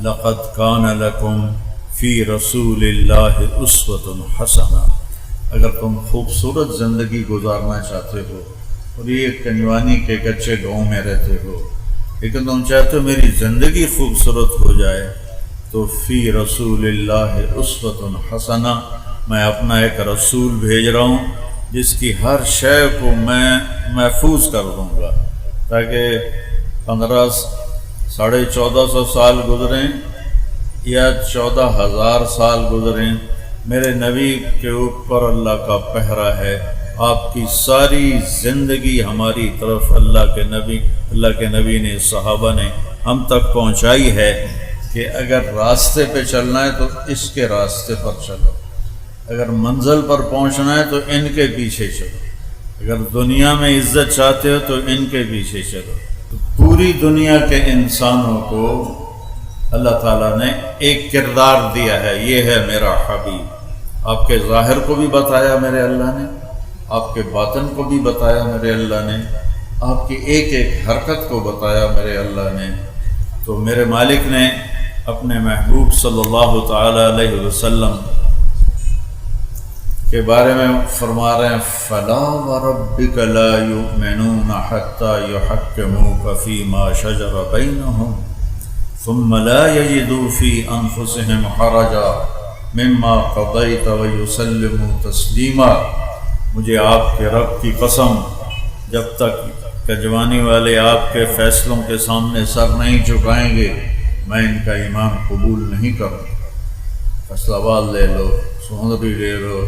لقد کان لکم فی رسول اللہ اسوۃ حسنہ، اگر تم خوبصورت زندگی گزارنا چاہتے ہو اور یہ کنجوانی کے ایک اچھے گاؤں میں رہتے ہو لیکن تم چاہتے ہو میری زندگی خوبصورت ہو جائے، تو فی رسول اللہ اسوۃ حسنہ، میں اپنا ایک رسول بھیج رہا ہوں جس کی ہر شے کو میں محفوظ کر دوں گا، تاکہ 1450 سال گزریں یا 14,000 سال گزریں، میرے نبی کے اوپر اللہ کا پہرا ہے۔ آپ کی ساری زندگی ہماری طرف اللہ کے نبی نے، صحابہ نے ہم تک پہنچائی ہے کہ اگر راستے پہ چلنا ہے تو اس کے راستے پر چلو، اگر منزل پر پہنچنا ہے تو ان کے پیچھے چلو، اگر دنیا میں عزت چاہتے ہو تو ان کے پیچھے چلو۔ تو پوری دنیا کے انسانوں کو اللہ تعالیٰ نے ایک کردار دیا ہے، یہ ہے میرا حبیب۔ آپ کے ظاہر کو بھی بتایا میرے اللہ نے، آپ کے باطن کو بھی بتایا میرے اللہ نے، آپ کی ایک ایک حرکت کو بتایا میرے اللہ نے۔ تو میرے مالک نے اپنے محبوب صلی اللہ تعالی علیہ وسلم کے بارے میں فرما رہے ہیں فَلَا وَرَبِّكَ لَا يُؤْمِنُونَ حَتَّى يُحَكِّمُوكَ فِي مَا شَجَرَ بَيْنَهُمْ ثُمَّ لَا يَجِدُوا فِي أَنفُسِهِمْ حَرَجًا مِمَّا قَضَيْتَ وَيُسَلِّمُوا تَسْلِيمًا۔ مجھے آپ کے رب کی قسم، جب تک کجوانی والے آپ کے فیصلوں کے سامنے سر نہیں جھکائیں گے میں ان کا ایمان قبول نہیں کروں۔ فیصلہ آباد لے لو، سہندری لے لو،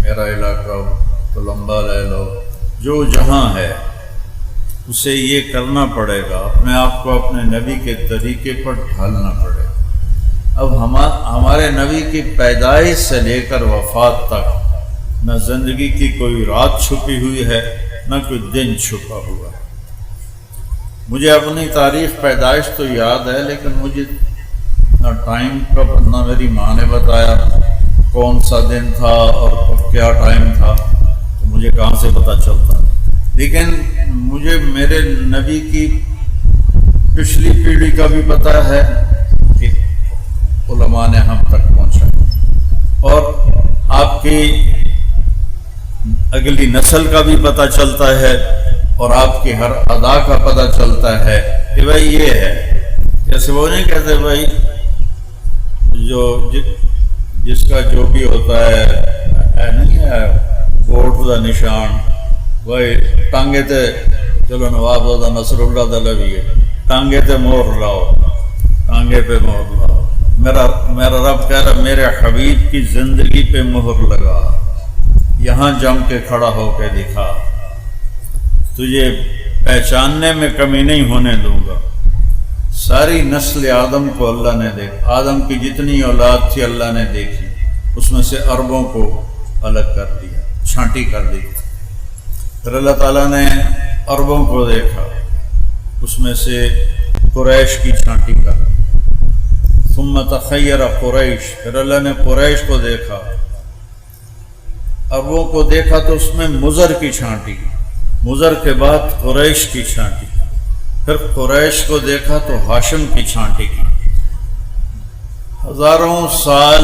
میرا علاقہ تو لمبا لے لو، جو جہاں ہے اسے یہ کرنا پڑے گا، اپنے آپ کو اپنے نبی کے طریقے پر ڈھالنا پڑے گا۔ اب ہمارے نبی کی پیدائش سے لے کر وفات تک نہ زندگی کی کوئی رات چھپی ہوئی ہے نہ کوئی دن چھپا ہوا ہے۔ مجھے اپنی تاریخ پیدائش تو یاد ہے لیکن مجھے نہ ٹائم کا، نہ میری ماں نے بتایا کون سا دن تھا اور کیا ٹائم تھا، تو مجھے کہاں سے پتہ چلتا۔ لیکن مجھے میرے نبی کی پچھلی پیڑھی کا بھی پتہ ہے کہ علماء نے ہم تک پہنچا، اور آپ کی اگلی نسل کا بھی پتہ چلتا ہے اور آپ کی ہر ادا کا پتہ چلتا ہے کہ بھائی یہ ہے۔ جیسے وہ نہیں کہتے بھائی جس کا جو بھی ہوتا ہے نہیں ہے ووٹ دا نشان، بھائی ٹانگے تے چلو نواب دا نصر اللہ دا لوی ہے، ٹانگے تے مور لاؤ، ٹانگے پہ مور لاؤ۔ میرا رب کہہ رہا میرے حبیب کی زندگی پہ مہر لگا، یہاں جم کے کھڑا ہو کے دکھا، تجھے پہچاننے میں کمی نہیں ہونے دوں گا۔ ساری نسل آدم کو اللہ نے دیکھا، آدم کی جتنی اولاد تھی اللہ نے دیکھی، اس میں سے عربوں کو الگ کر دیا، چھانٹی کر دی۔ پھر اللہ تعالیٰ نے عربوں کو دیکھا، اس میں سے قریش کی چھانٹی کر دی۔ ثم تخیر قریش، پھر اللہ نے قریش کو دیکھا، عربوں کو دیکھا تو اس میں مضر کی چھانٹی، مضر کے بعد قریش کی چھانٹی، پھر قریش کو دیکھا تو ہاشم کی چھانٹی کی۔ ہزاروں سال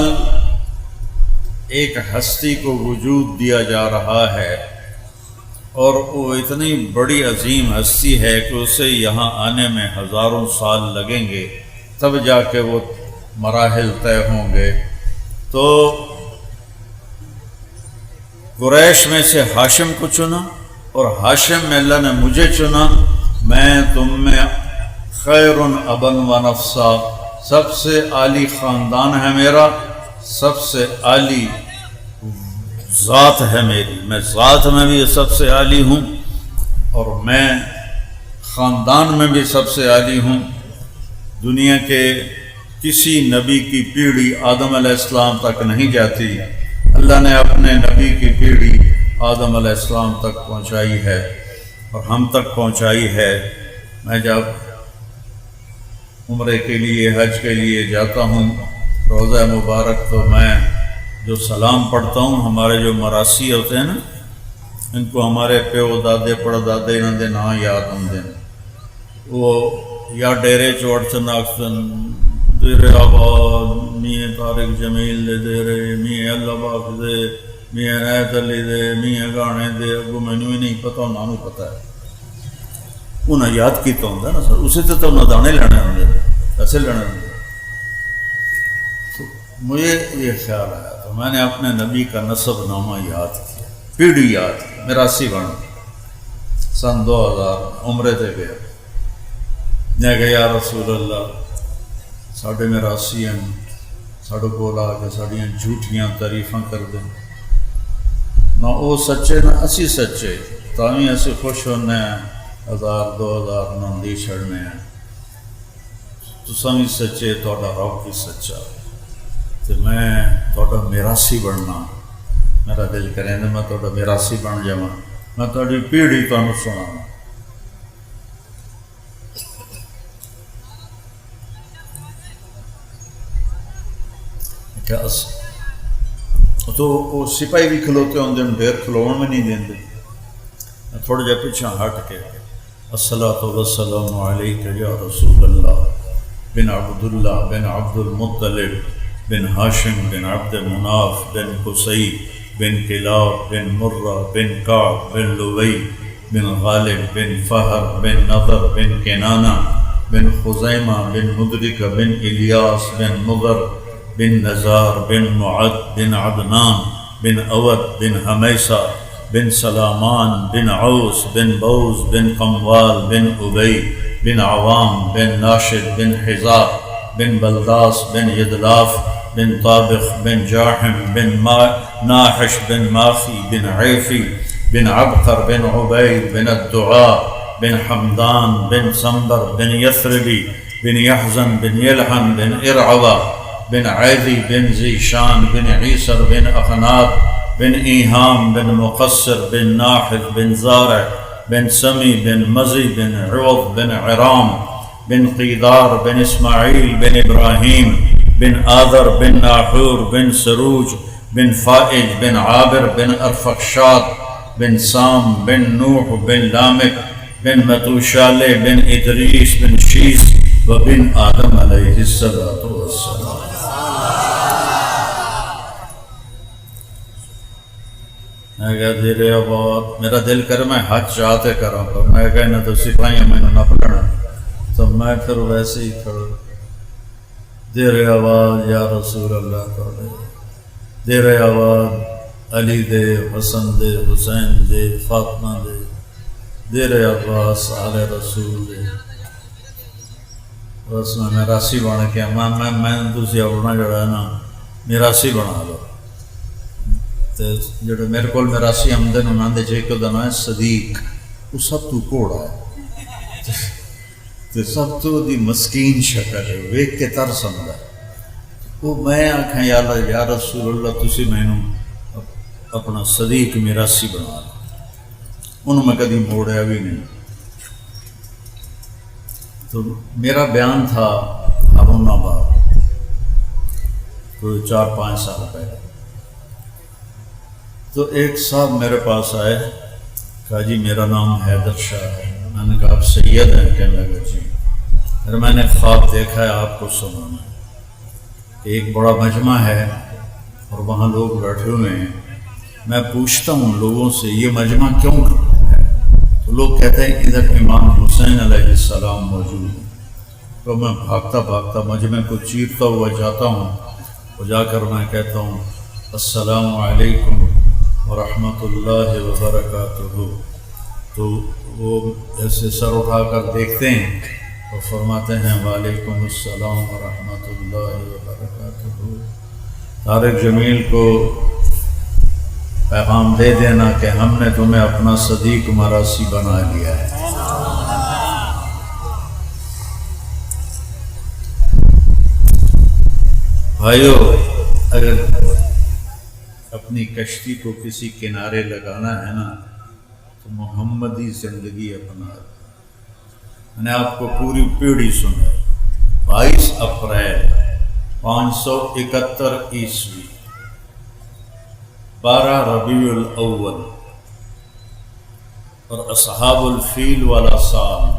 ایک ہستی کو وجود دیا جا رہا ہے اور وہ اتنی بڑی عظیم ہستی ہے کہ اسے یہاں آنے میں ہزاروں سال لگیں گے، تب جا کے وہ مراحل طے ہوں گے۔ تو قریش میں سے ہاشم کو چنا اور ہاشم میں اللہ نے مجھے چنا، میں تم میں خیر ابن و نفسا، سب سے عالی خاندان ہے میرا، سب سے عالی ذات ہے میری، میں ذات میں بھی سب سے عالی ہوں اور میں خاندان میں بھی سب سے عالی ہوں۔ دنیا کے کسی نبی کی پیڑھی آدم علیہ السلام تک نہیں جاتی، اللہ نے اپنے نبی کی پیڑھی آدم علیہ السلام تک پہنچائی ہے اور ہم تک پہنچائی ہے۔ میں جب عمرے کے لیے، حج کے لیے جاتا ہوں روضہ مبارک، تو میں جو سلام پڑھتا ہوں، ہمارے جو مراسی ہوتے ہیں نا، ان کو ہمارے پیو دادے پڑدادے انہوں دے نام یاد ہوندے ہیں، وہ یا ڈیرے چوڑ چناکسن تیرے آباد میاں طارق جمیل دے دے رہے میاں اللہ باق دے میاں عنایت علی دے میاں گانے دے اگو مینوں ہی نہیں پتا انہوں نے پتا ہے انہیں یاد کیتا ہوں نا سر اسے تو انہیں دانے لینے ہوں ایسے لینے ہوں تو مجھے یہ خیال آیا تو میں نے اپنے نبی کا نسب نامہ یاد کیا پیڑھی یاد کی 82 بنا سن 2000 عمرے تے گیا میں کہ یا رسول اللہ ساڑھے 82 ہیں ساڑھے کول آ کے ساڑیاں جھوٹیاں تعریفاں کر دیں نہ وہ سچے نہ اسی سچے تاویں اسی خوش ہونے ہیں 1000 2000 نہ دی چھڑنے ہیں تساں بھی سچے تہاڈا رب بھی سچا تے میں تہاڈا میراثی بننا میرا دل کرے میں تہاڈا میراثی بن جاواں میں تہاڈی پیڑھی تانوں سناواں تو وہ سپاہی بھی کھلوتے ہوندے ڈیر کھلوਣ میں نہیں دیندے تھوڑا جہا پیچھے ہٹ کے الصلاۃ والسلام علیک یا رسول اللہ بن عبداللہ بن عبد المطلب بن ہاشم بن عبد مناف بن قصی بن کلاب بن مرہ بن کعب بن لوی بن غالب بن فہر بن نضر بن کنانہ بن خزیمہ بن مدرک بن الیاس بن مضر بن نزار بن معد بن عدنان بن اود بن حمیسہ بن سلامان بن عوس بن بوز بن قموال بن ابی بن عوام بن ناشد بن حزاب بن بلداس بن یدلاف بن طابخ بن جاحم بن ناحش بن ماخی بن عیفی بن عبقر بن عبید بن الدعاء بن حمدان بن سنبر بن یثربی بن یحزن بن یلحن بن ارعوہ بن عیدی بن زیشان بن عیسر بن اخناب بن ایہام بن مقصر بن ناحد بن زارع بن سمی بن مزی بن عوض بن عرام بن قیدار بن اسماعیل بن ابراہیم بن آذر بن ناحور بن سروج بن فائج بن عابر بن ارفخشاد بن سام بن نوح بن لامک بن متوشالے بن ادریس بن شیس و بن آدم علیہ السلام میں کہا دیرے آباد میرا دل کر میں حج چاہتے کروں پر میں کہا نہ تو سپاہیاں میں نے نہ پڑھنا تو میں پھر ویسے ہی کھڑا دیرے آباد یا رسول اللہ تعالی دیرے آباد علی دے حسن دے حسین دے فاطمہ دے دیرے عباس آل رسول دے بس میں میراثی بن کے میں تسی اپنا جڑا ہے نا میراثی بنا لو جڑے میرے کو میراثی آمدن انہوں نے جے کو دنا ہے صدیق وہ سب تو کوڑا ہے تو سب تو دی مسکین شکل ہے ویک کے ترس آمدہ وہ میں آکھیں یا اللہ یا رسول اللہ تسی میں نے اپنا صدیق میراثی بنا لو انہوں میں کدی موڑیا بھی نہیں تو میرا بیان تھا ہارون آباد کوئی 4-5 سال پہلے تو ایک صاحب میرے پاس آئے کہا جی میرا نام حیدر شاہ ہے میں نے کہا آپ سید ہیں کہنے لگا جی پھر میں نے خواب دیکھا ہے آپ کو سنانا ایک بڑا مجمع ہے اور وہاں لوگ بیٹھے ہوئے ہیں میں پوچھتا ہوں لوگوں سے یہ مجمع کیوں ہے تو لوگ کہتے ہیں ادھر امام حسین علیہ السلام موجود ہیں تو میں بھاگتا بھاگتا مجمع کو چیرتا ہوا جاتا ہوں اور جا کر میں کہتا ہوں السلام علیکم ورحمۃ اللہ وبرکاتہ تو وہ ایسے سر اٹھا کر دیکھتے ہیں اور فرماتے ہیں وعلیکم السلام ورحمۃ اللہ وبرکاتہ طارق جمیل کو پیغام دے دینا کہ ہم نے تمہیں اپنا صدیق مراثی بنا لیا ہے بھائیو اگر اپنی کشتی کو کسی کنارے لگانا ہے نا تو محمدی زندگی اپنا میں نے آپ کو پوری پیڑھی سنا 22 اپریل 571 عیسوی 12 ربیع الاول اور اصحاب الفیل والا سال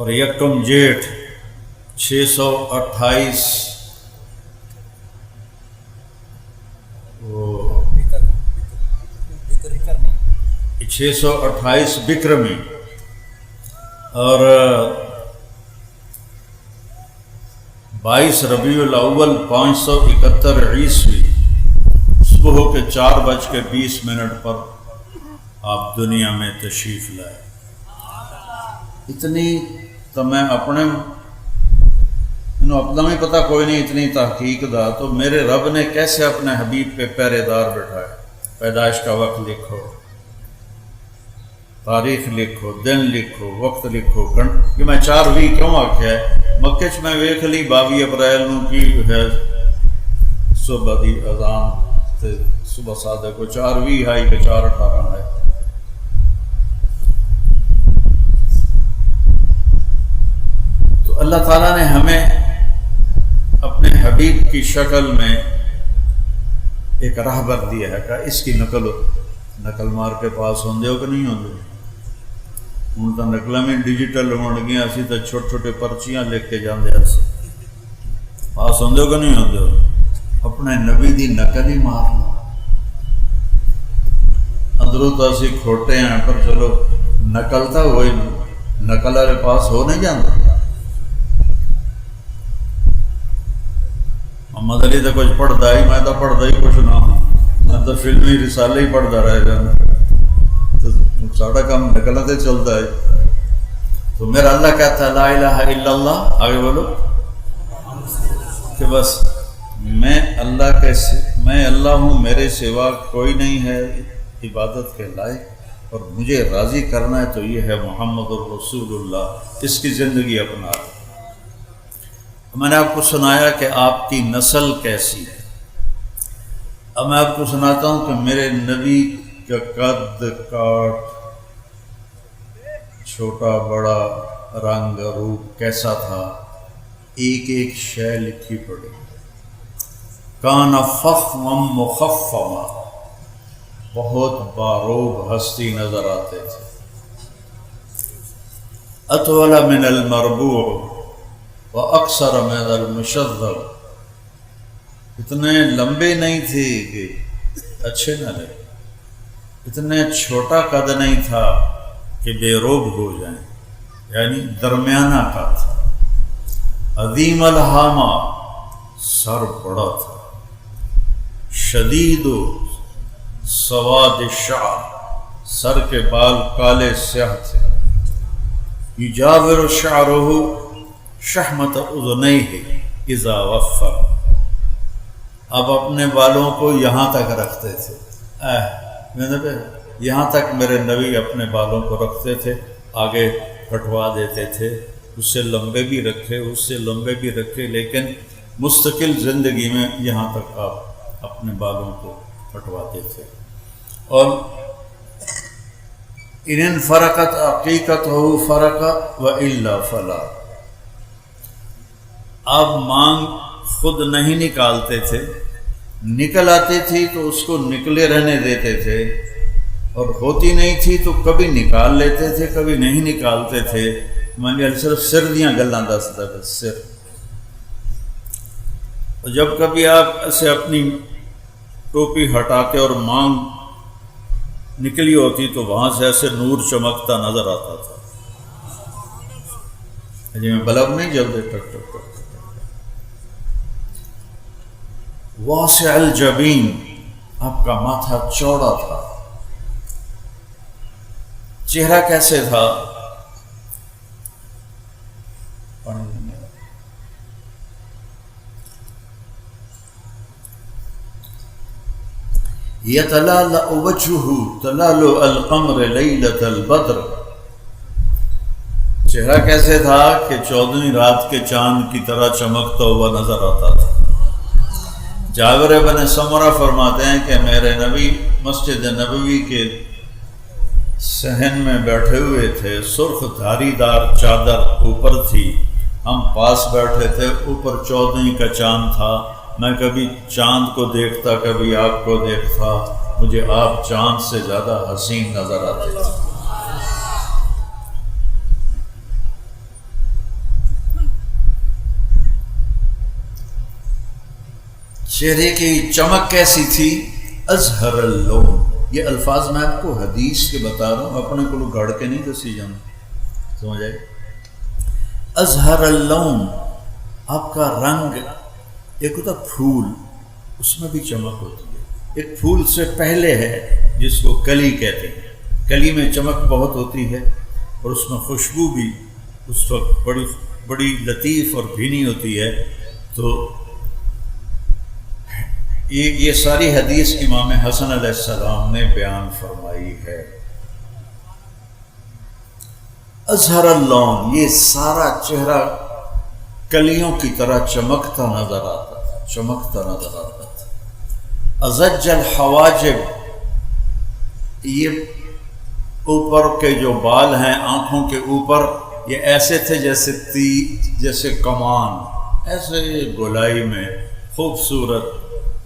اور یکم جیٹھ 628 628 بکرمی اور 22 ربیع الاول 571 عیسوی صبح کے 4:20 پر آپ دنیا میں تشریف لائے۔ اتنی تو میں اپنا ہی پتہ کوئی نہیں، اتنی تحقیق دا تو میرے رب نے کیسے اپنے حبیب پہ پہرے دار بٹھائے۔ پیدائش کا وقت لکھو، تاریخ لکھو، دن لکھو، وقت لکھو۔ کہ میں 4 کیوں آکھیا ہے؟ مکے چ میں ویکھ لی 22 اپریل نو کی ہے صبح دی اذان تے صبح صادق کو 4:20 ہے کہ 4:18 ہے۔ تو اللہ تعالیٰ نے ہمیں اپنے حبیب کی شکل میں ایک راہبر دیا ہے کہ اس کی نقل مار کے پاس ہوندے ہو کہ نہیں ہوندے؟ ہوں تو نقلیں میں ڈیجیٹل ہون گیا، اسی تو چھوٹے چھوٹے پرچیاں لکھ کے جاندے ہیں، پاس ہوندے ہو کہ نہیں ہوندے ہو؟ اپنے نبی دی نقل ہی مار لو۔ اندروں تو اسی کھوٹے ہیں پر چلو نقل تو ہوئی نقل والے پاس ہو نہیں جاندے۔ محمد علی تو کچھ پڑھتا ہی، میں تو پڑھتا ہی کچھ نہ، میں تو فلمی رسالے ہی پڑھتا رہ جانا، تو ساڑھا کام نقلتے چلتا ہے۔ تو میرا اللہ کہتا ہے لا الہ الا اللہ، آگے بولو کہ بس میں اللہ ہوں، میرے سوا کوئی نہیں ہے عبادت کے لائق، اور مجھے راضی کرنا ہے تو یہ ہے محمد الرسول اللہ، اس کی زندگی اپنا۔ میں نے آپ کو سنایا کہ آپ کی نسل کیسی ہے، اب میں آپ کو سناتا ہوں کہ میرے نبی کا قد کاٹ، چھوٹا بڑا، رنگ روپ کیسا تھا، ایک ایک شے لکھی پڑی۔ کان فخما مخفما، بہت باروب ہستی نظر آتے تھے۔ اطول من المربوع واکثر من المشذب، اتنے لمبے نہیں تھے کہ اچھے نہ لگے، اتنے چھوٹا قد نہیں تھا کہ بے روب ہو جائیں، یعنی درمیانہ کا تھا۔ عظیم الحامہ، سر بڑا تھا۔ شدید سواد الشعر، سر کے بال کالے سیاہ تھے۔ یجاور شعرہ شحمت اذنیہ اذا وفر، اب اپنے بالوں کو یہاں تک رکھتے تھے، یہاں تک میرے نبی اپنے بالوں کو رکھتے تھے، آگے کٹوا دیتے تھے، اس سے لمبے بھی رکھے، اس سے لمبے بھی رکھے، لیکن مستقل زندگی میں یہاں تک آپ اپنے بالوں کو کٹواتے تھے۔ اور ان فرقت عقیقتہ فرق والا فلا، آپ مانگ خود نہیں نکالتے تھے، نکل آتی تھی تو اس کو نکلے رہنے دیتے تھے، اور ہوتی نہیں تھی تو کبھی نکال لیتے تھے کبھی نہیں نکالتے تھے۔ میں نے صرف سر دیاں گلاں دستا ہے، سر۔ اور جب کبھی آپ ایسے اپنی ٹوپی ہٹاتے اور مانگ نکلی ہوتی تو وہاں سے ایسے نور چمکتا نظر آتا تھا، جی میں بلب نہیں جلتے، ٹک ٹک ٹک۔ واسع الجبین، آپ کا ماتھا چوڑا تھا۔ چہرہ کیسے تھا؟ یتلالأ وجہہ تلالؤ القمر لیلۃ البدر، چہرہ کیسے تھا کہ 14ویں رات کے چاند کی طرح چمکتا ہوا نظر آتا تھا۔ جابر بن سمرہ فرماتے ہیں کہ میرے نبی مسجد نبوی کے صحن میں بیٹھے ہوئے تھے، سرخ دھاری دار چادر اوپر تھی، ہم پاس بیٹھے تھے، اوپر 14ویں کا چاند تھا، میں کبھی چاند کو دیکھتا کبھی آپ کو دیکھتا، مجھے آپ چاند سے زیادہ حسین نظر آتے تھے۔ چہرے کی چمک کیسی تھی؟ ازہر اللون، یہ الفاظ میں آپ کو حدیث کے بتا رہا ہوں، اپنے کو گھڑ کے نہیں دسی جانا، سمجھ آئے؟ ازہر اللون، آپ کا رنگ، ایک ہوتا پھول، اس میں بھی چمک ہوتی ہے، ایک پھول سے پہلے ہے جس کو کلی کہتے ہیں، کلی میں چمک بہت ہوتی ہے اور اس میں خوشبو بھی اس وقت بڑی لطیف اور بھینی ہوتی ہے۔ تو یہ ساری حدیث امام حسن علیہ السلام نے بیان فرمائی ہے۔ ازہر اللون، یہ سارا چہرہ کلیوں کی طرح چمکتا نظر آتا تھا، چمکتا نظر آتا تھا۔ ازج الحواجب، یہ اوپر کے جو بال ہیں آنکھوں کے اوپر، یہ ایسے تھے جیسے کمان، ایسے گولائی میں خوبصورت،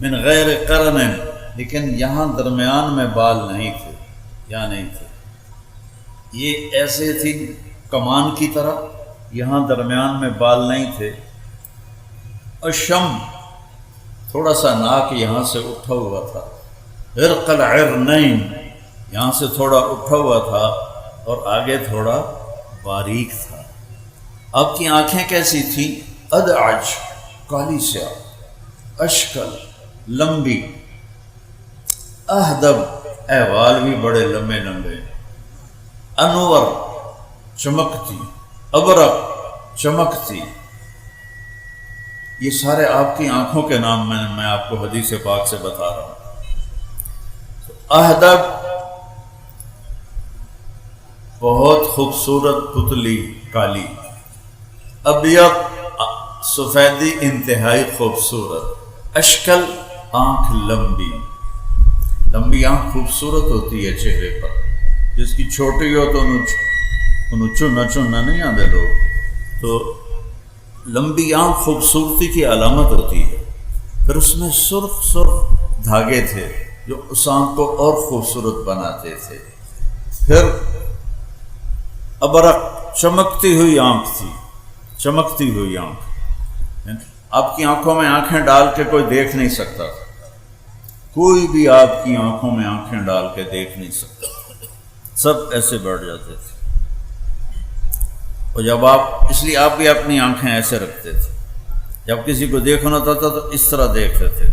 من غیر قرن، لیکن یہاں درمیان میں بال نہیں تھے، یہاں نہیں تھے، یہ ایسے تھی کمان کی طرح، یہاں درمیان میں بال نہیں تھے۔ الشم، تھوڑا سا ناک یہاں سے اٹھا ہوا تھا، عرق العرنین، یہاں سے تھوڑا اٹھا ہوا تھا اور آگے تھوڑا باریک تھا۔ آپ کی آنکھیں کیسی تھیں؟ ادعج، کالی سیاہ، اشکل، لمبی، اہدب، احوال بھی بڑے لمبے لمبے، انور، چمکتی، ابرق، چمکتی۔ یہ سارے آپ کی آنکھوں کے نام میں آپ کو حدیث پاک سے بتا رہا ہوں۔ اہدب، بہت خوبصورت پتلی کالی، ابیض، سفیدی انتہائی خوبصورت، اشکل، آنکھ لمبی، لمبی آنکھ خوبصورت ہوتی ہے چہرے پر، جس کی چھوٹی ہو تو انہوں چننا نہیں آتے لوگ، تو لمبی آنکھ خوبصورتی کی علامت ہوتی ہے۔ پھر اس میں سرخ دھاگے تھے جو اس آنکھ کو اور خوبصورت بناتے تھے۔ پھر ابرق، چمکتی ہوئی آنکھ تھی، چمکتی ہوئی آنکھ، آپ کی آنکھوں میں آنکھیں ڈال کے کوئی دیکھ نہیں سکتا تھا، کوئی بھی آپ کی آنکھوں میں آنکھیں ڈال کے دیکھ نہیں سکتا، سب ایسے بیٹھ جاتے تھے۔ اور جب اس لیے آپ بھی اپنی آنکھیں ایسے رکھتے تھے، جب کسی کو دیکھنا ہوتا تھا تو اس طرح دیکھتے تھے۔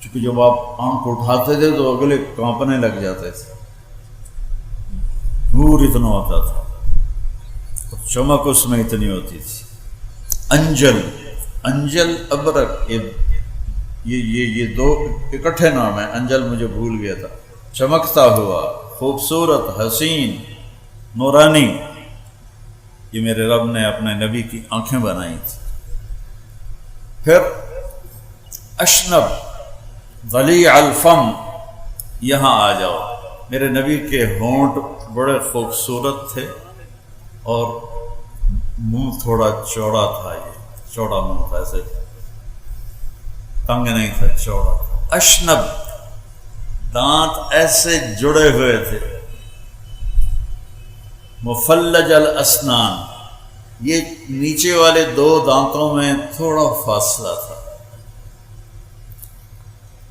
چونکہ جب آپ آنکھ اٹھاتے تھے تو اگلے کانپنے لگ جاتے تھے، نور اتنا ہوتا تھا اور چمک اس میں اتنی ہوتی تھی۔ انجل، ابرق، یہ دو اکٹھے نام ہیں، انجل مجھے بھول گیا تھا، چمکتا ہوا، خوبصورت، حسین، نورانی، یہ میرے رب نے اپنے نبی کی آنکھیں بنائی تھی۔ پھر اشنب، ضلیع الفم، یہاں آ جاؤ، میرے نبی کے ہونٹ بڑے خوبصورت تھے اور منہ تھوڑا چوڑا تھا، یہ چوڑا منہ تھا، ایسے تنگ نہیں تھا، چوڑا تھا۔ اشنب، دانت ایسے جڑے ہوئے تھے۔ مفلج الاسنان، یہ نیچے والے دو دانتوں میں تھوڑا فاصلہ تھا،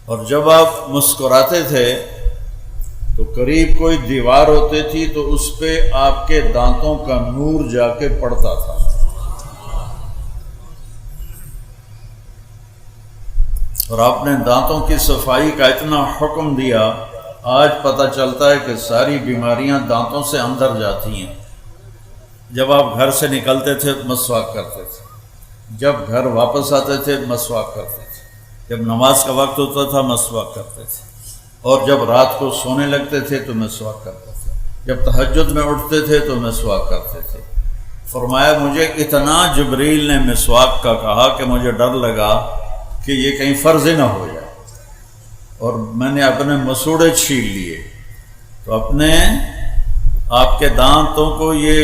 اور جب آپ مسکراتے تھے تو قریب کوئی دیوار ہوتی تھی تو اس پہ آپ کے دانتوں کا نور جا کے پڑتا تھا۔ اور آپ نے دانتوں کی صفائی کا اتنا حکم دیا، آج پتہ چلتا ہے کہ ساری بیماریاں دانتوں سے اندر جاتی ہیں۔ جب آپ گھر سے نکلتے تھے مسواک کرتے تھے، جب گھر واپس آتے تھے مسواک کرتے تھے، جب نماز کا وقت ہوتا تھا مسواک کرتے تھے، اور جب رات کو سونے لگتے تھے تو مسواک کرتے تھے، جب تہجد میں اٹھتے تھے تو مسواک کرتے تھے۔ فرمایا مجھے اتنا جبریل نے مسواک کا کہا کہ مجھے ڈر لگا کہ یہ کہیں فرض نہ ہو جائے، اور میں نے اپنے مسوڑے چھیل لیے۔ تو آپ کے دانتوں کو یہ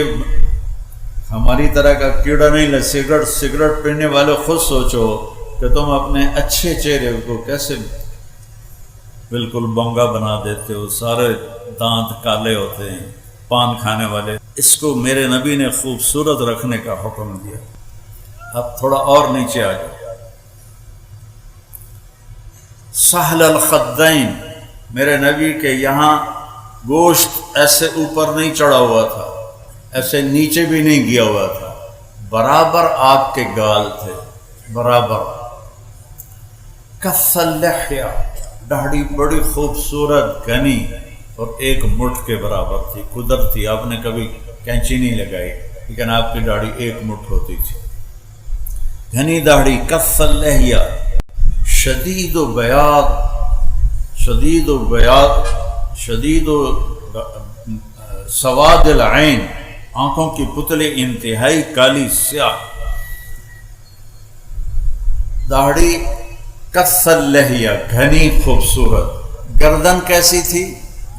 ہماری طرح کا کیڑا نہیں لگ، سگریٹ پینے والے خود سوچو کہ تم اپنے اچھے چہرے کو کیسے بالکل بونگا بنا دیتے ہو، سارے دانت کالے ہوتے ہیں، پان کھانے والے، اس کو میرے نبی نے خوبصورت رکھنے کا حکم دیا۔ اب تھوڑا اور نیچے آ جاؤ۔ سہل الخدین، میرے نبی کے یہاں گوشت ایسے اوپر نہیں چڑھا ہوا تھا، ایسے نیچے بھی نہیں گیا ہوا تھا، برابر آپ کے گال تھے، برابر۔ کث اللحیہ، داڑھی بڑی خوبصورت گھنی اور ایک مٹھ کے برابر تھی، قدرت تھی، آپ نے کبھی کینچی نہیں لگائی لیکن آپ کی داڑھی ایک مٹھ ہوتی تھی، گھنی داڑھی۔ کث اللحیہ، شدید و بیاض، شدید و بیاض، شدید و سواد العین، آنکھوں کی پتلی انتہائی کالی سیاہ داڑھی۔ کث اللحیہ، گھنی خوبصورت۔ گردن کیسی تھی؟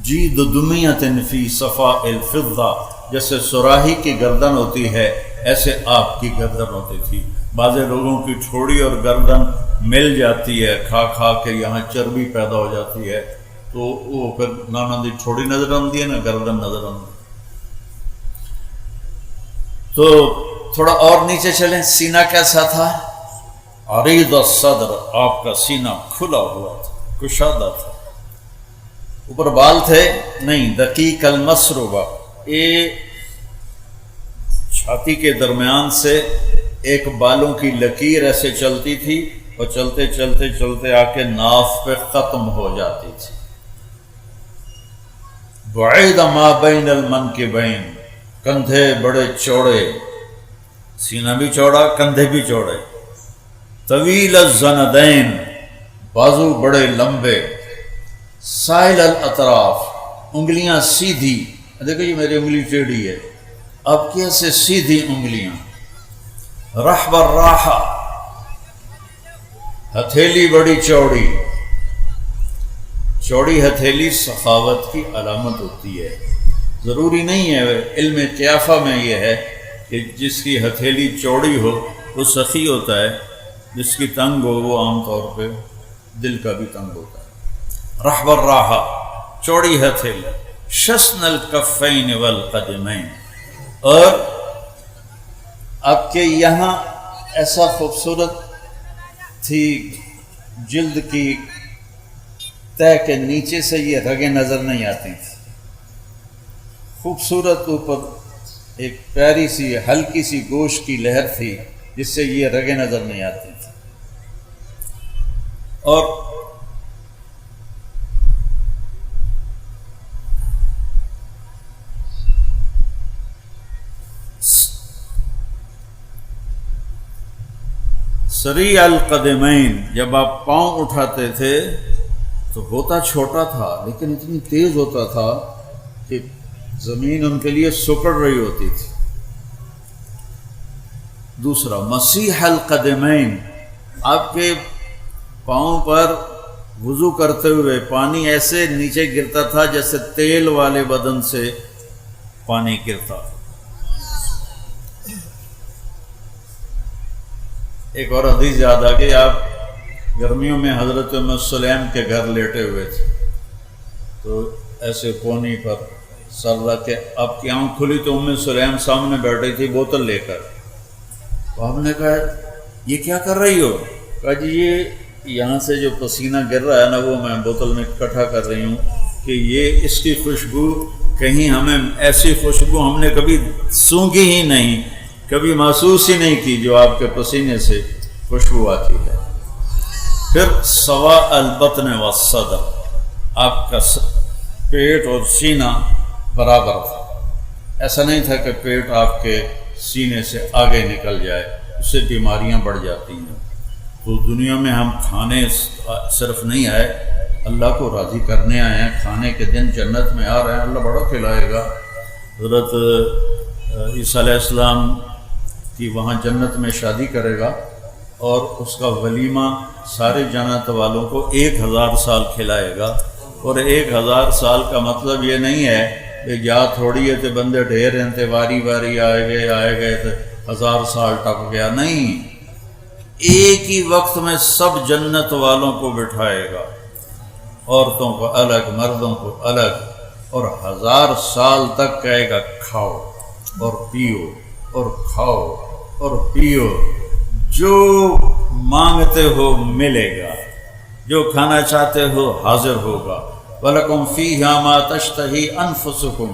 جید دمیۃ فی صفاء الفضہ، جیسے سراہی کی گردن ہوتی ہے ایسے آپ کی گردن ہوتی تھی۔ بعض لوگوں کی ٹھوڑی اور گردن مل جاتی ہے، کھا کھا کے یہاں چربی پیدا ہو جاتی ہے تو وہ پھر نہ دی ٹھوڑی نظر آتی ہے نہ گردن نظر آتی۔ تو تھوڑا اور نیچے چلیں، سینہ کیسا تھا؟ عریض الصدر، آپ کا سینہ کھلا ہوا تھا، کشادہ تھا۔ اوپر بال تھے؟ نہیں، دقیق المسربہ، یہ چھاتی کے درمیان سے ایک بالوں کی لکیر ایسے چلتی تھی اور چلتے چلتے چلتے آ کے ناف پہ ختم ہو جاتی تھی۔ بعید ما بین المنکبین، کندھے بڑے چوڑے، سینہ بھی چوڑا، کندھے بھی چوڑے۔ طویل الزندین، بازو بڑے لمبے۔ سائل الاطراف، انگلیاں سیدھی، دیکھو یہ میری انگلی ٹیڑھی ہے، اب کیسے سیدھی انگلیاں۔ رحب الراحہ، ہتھیلی بڑی چوڑی، چوڑی ہتھیلی سخاوت کی علامت ہوتی ہے۔ ضروری نہیں ہے، علم قیافہ میں یہ ہے کہ جس کی ہتھیلی چوڑی ہو وہ سخی ہوتا ہے، جس کی تنگ ہو وہ عام طور پہ دل کا بھی تنگ ہوتا ہے۔ رحب الراحہ، چوڑی ہتھیلی۔ شسن الکفین والقدمین، اور آپ کے یہاں ایسا خوبصورت تھی جلد کی تہ کے نیچے سے یہ رگیں نظر نہیں آتی تھی، خوبصورت اوپر ایک پیاری سی ہلکی سی گوشت کی لہر تھی جس سے یہ رگیں نظر نہیں آتی تھی۔ اور سریع القدمین، جب آپ پاؤں اٹھاتے تھے تو ہوتا چھوٹا تھا لیکن اتنی تیز ہوتا تھا کہ زمین ان کے لیے سکڑ رہی ہوتی تھی۔ دوسرا مسیح القدمین، آپ کے پاؤں پر وضو کرتے ہوئے پانی ایسے نیچے گرتا تھا جیسے تیل والے بدن سے پانی گرتا۔ ایک اور حدیث یاد آ گئی، آپ گرمیوں میں حضرت ام سلیم کے گھر لیٹے ہوئے تھے تو ایسے کونی پر سر رکھ کے آپ کی آنکھ کھلی تو ام سلیم سامنے بیٹھی تھی بوتل لے کر۔ تو آپ نے کہا یہ کیا کر رہی ہو؟ کہا جی یہ یہاں سے جو پسینہ گر رہا ہے نا وہ میں بوتل میں اکٹھا کر رہی ہوں کہ یہ اس کی خوشبو کہیں ہمیں ایسی خوشبو ہم نے کبھی سونگھی ہی نہیں، کبھی محسوس ہی نہیں کی جو آپ کے پسینے سے خوشبو آتی ہے۔ پھر سوا البطن والصدر، آپ کا پیٹ اور سینہ برابر تھا، ایسا نہیں تھا کہ پیٹ آپ کے سینے سے آگے نکل جائے، اس سے بیماریاں بڑھ جاتی ہیں۔ تو دنیا میں ہم کھانے صرف نہیں آئے، اللہ کو راضی کرنے آئے ہیں، کھانے کے دن جنت میں آ رہے ہیں، اللہ بڑا کھلائے گا۔ حضرت عیسیٰ علیہ السلام کی وہاں جنت میں شادی کرے گا اور اس کا ولیمہ سارے جنت والوں کو 1000 سال کھلائے گا، اور 1000 سال کا مطلب یہ نہیں ہے کہ جا تھوڑی ہے تو بندے ڈھیر ہیں تو واری واری آئے گئے تو 1000 سال ٹپ گیا، نہیں، ایک ہی وقت میں سب جنت والوں کو بٹھائے گا، عورتوں کو الگ، مردوں کو الگ، اور 1000 سال تک کہے گا کھاؤ اور پیو اور کھاؤ اور پیو، جو مانگتے ہو ملے گا، جو کھانا چاہتے ہو حاضر ہوگا۔ وَلَكُمْ فِيهَا مَا تَشْتَهِي أَنفُسُكُمْ،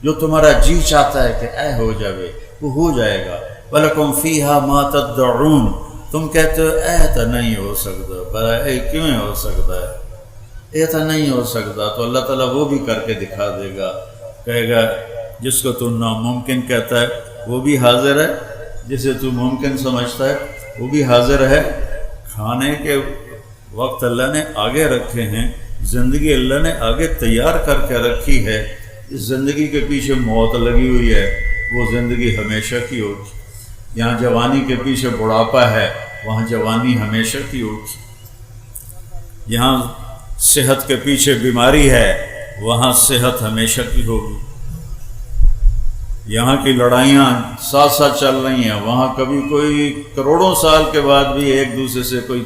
جو تمہارا جی چاہتا ہے کہ اے ہو جائے وہ ہو جائے گا۔ وَلَكُمْ فِيهَا مَا تَدَّعُونَ، تم کہتے ہو ایسا نہیں ہو سکتا، بھلا اے کیوں ہو سکتا ہے، ایسا نہیں ہو سکتا، تو اللہ تعالیٰ وہ بھی کر کے دکھا دے گا، کہے گا جس کو تو ناممکن کہتا ہے وہ بھی حاضر ہے، جسے تو ممکن سمجھتا ہے وہ بھی حاضر ہے۔ کھانے کے وقت اللہ نے آگے رکھے ہیں، زندگی اللہ نے آگے تیار کر کے رکھی ہے۔ اس زندگی کے پیچھے موت لگی ہوئی ہے، وہ زندگی ہمیشہ کی ہوگی۔ یہاں جوانی کے پیچھے بڑھاپا ہے، وہاں جوانی ہمیشہ کی ہوگی۔ یہاں صحت کے پیچھے بیماری ہے، وہاں صحت ہمیشہ کی ہوگی۔ یہاں کی لڑائیاں ساتھ ساتھ چل رہی ہیں، وہاں کبھی کوئی کروڑوں سال کے بعد بھی ایک دوسرے سے کوئی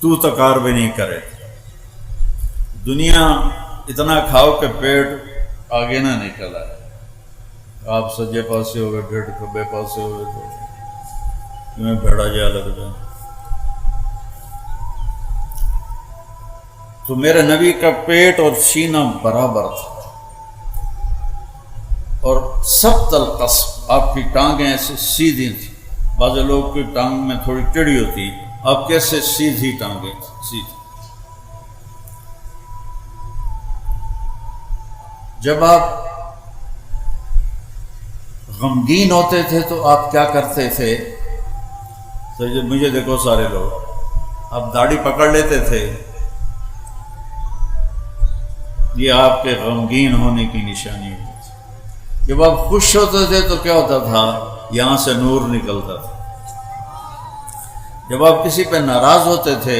تو تکار بھی نہیں کرے۔ دنیا اتنا کھاؤ کہ پیٹ آگے نہ نکل آئے، آپ سجے پاسے ہو گئے، ڈیڑھ کھبے پاسے ہو گئے تو تمہیں بھیڑا جا لگ جائے۔ تو میرے نبی کا پیٹ اور سینہ برابر تھا، اور سبت القصب، آپ کی ٹانگیں ایسے سیدھی تھیں۔ بعض لوگ کی ٹانگ میں تھوڑی ٹیڑھی ہوتی، آپ کیسے سیدھی ٹانگیں سیدھی۔ جب آپ غمگین ہوتے تھے تو آپ کیا کرتے تھے؟ تو مجھے دیکھو سارے لوگ، آپ داڑھی پکڑ لیتے تھے، یہ آپ کے غمگین ہونے کی نشانی ہوتی تھی۔ جب آپ خوش ہوتے تھے تو کیا ہوتا تھا؟ یہاں سے نور نکلتا تھا۔ جب آپ کسی پہ ناراض ہوتے تھے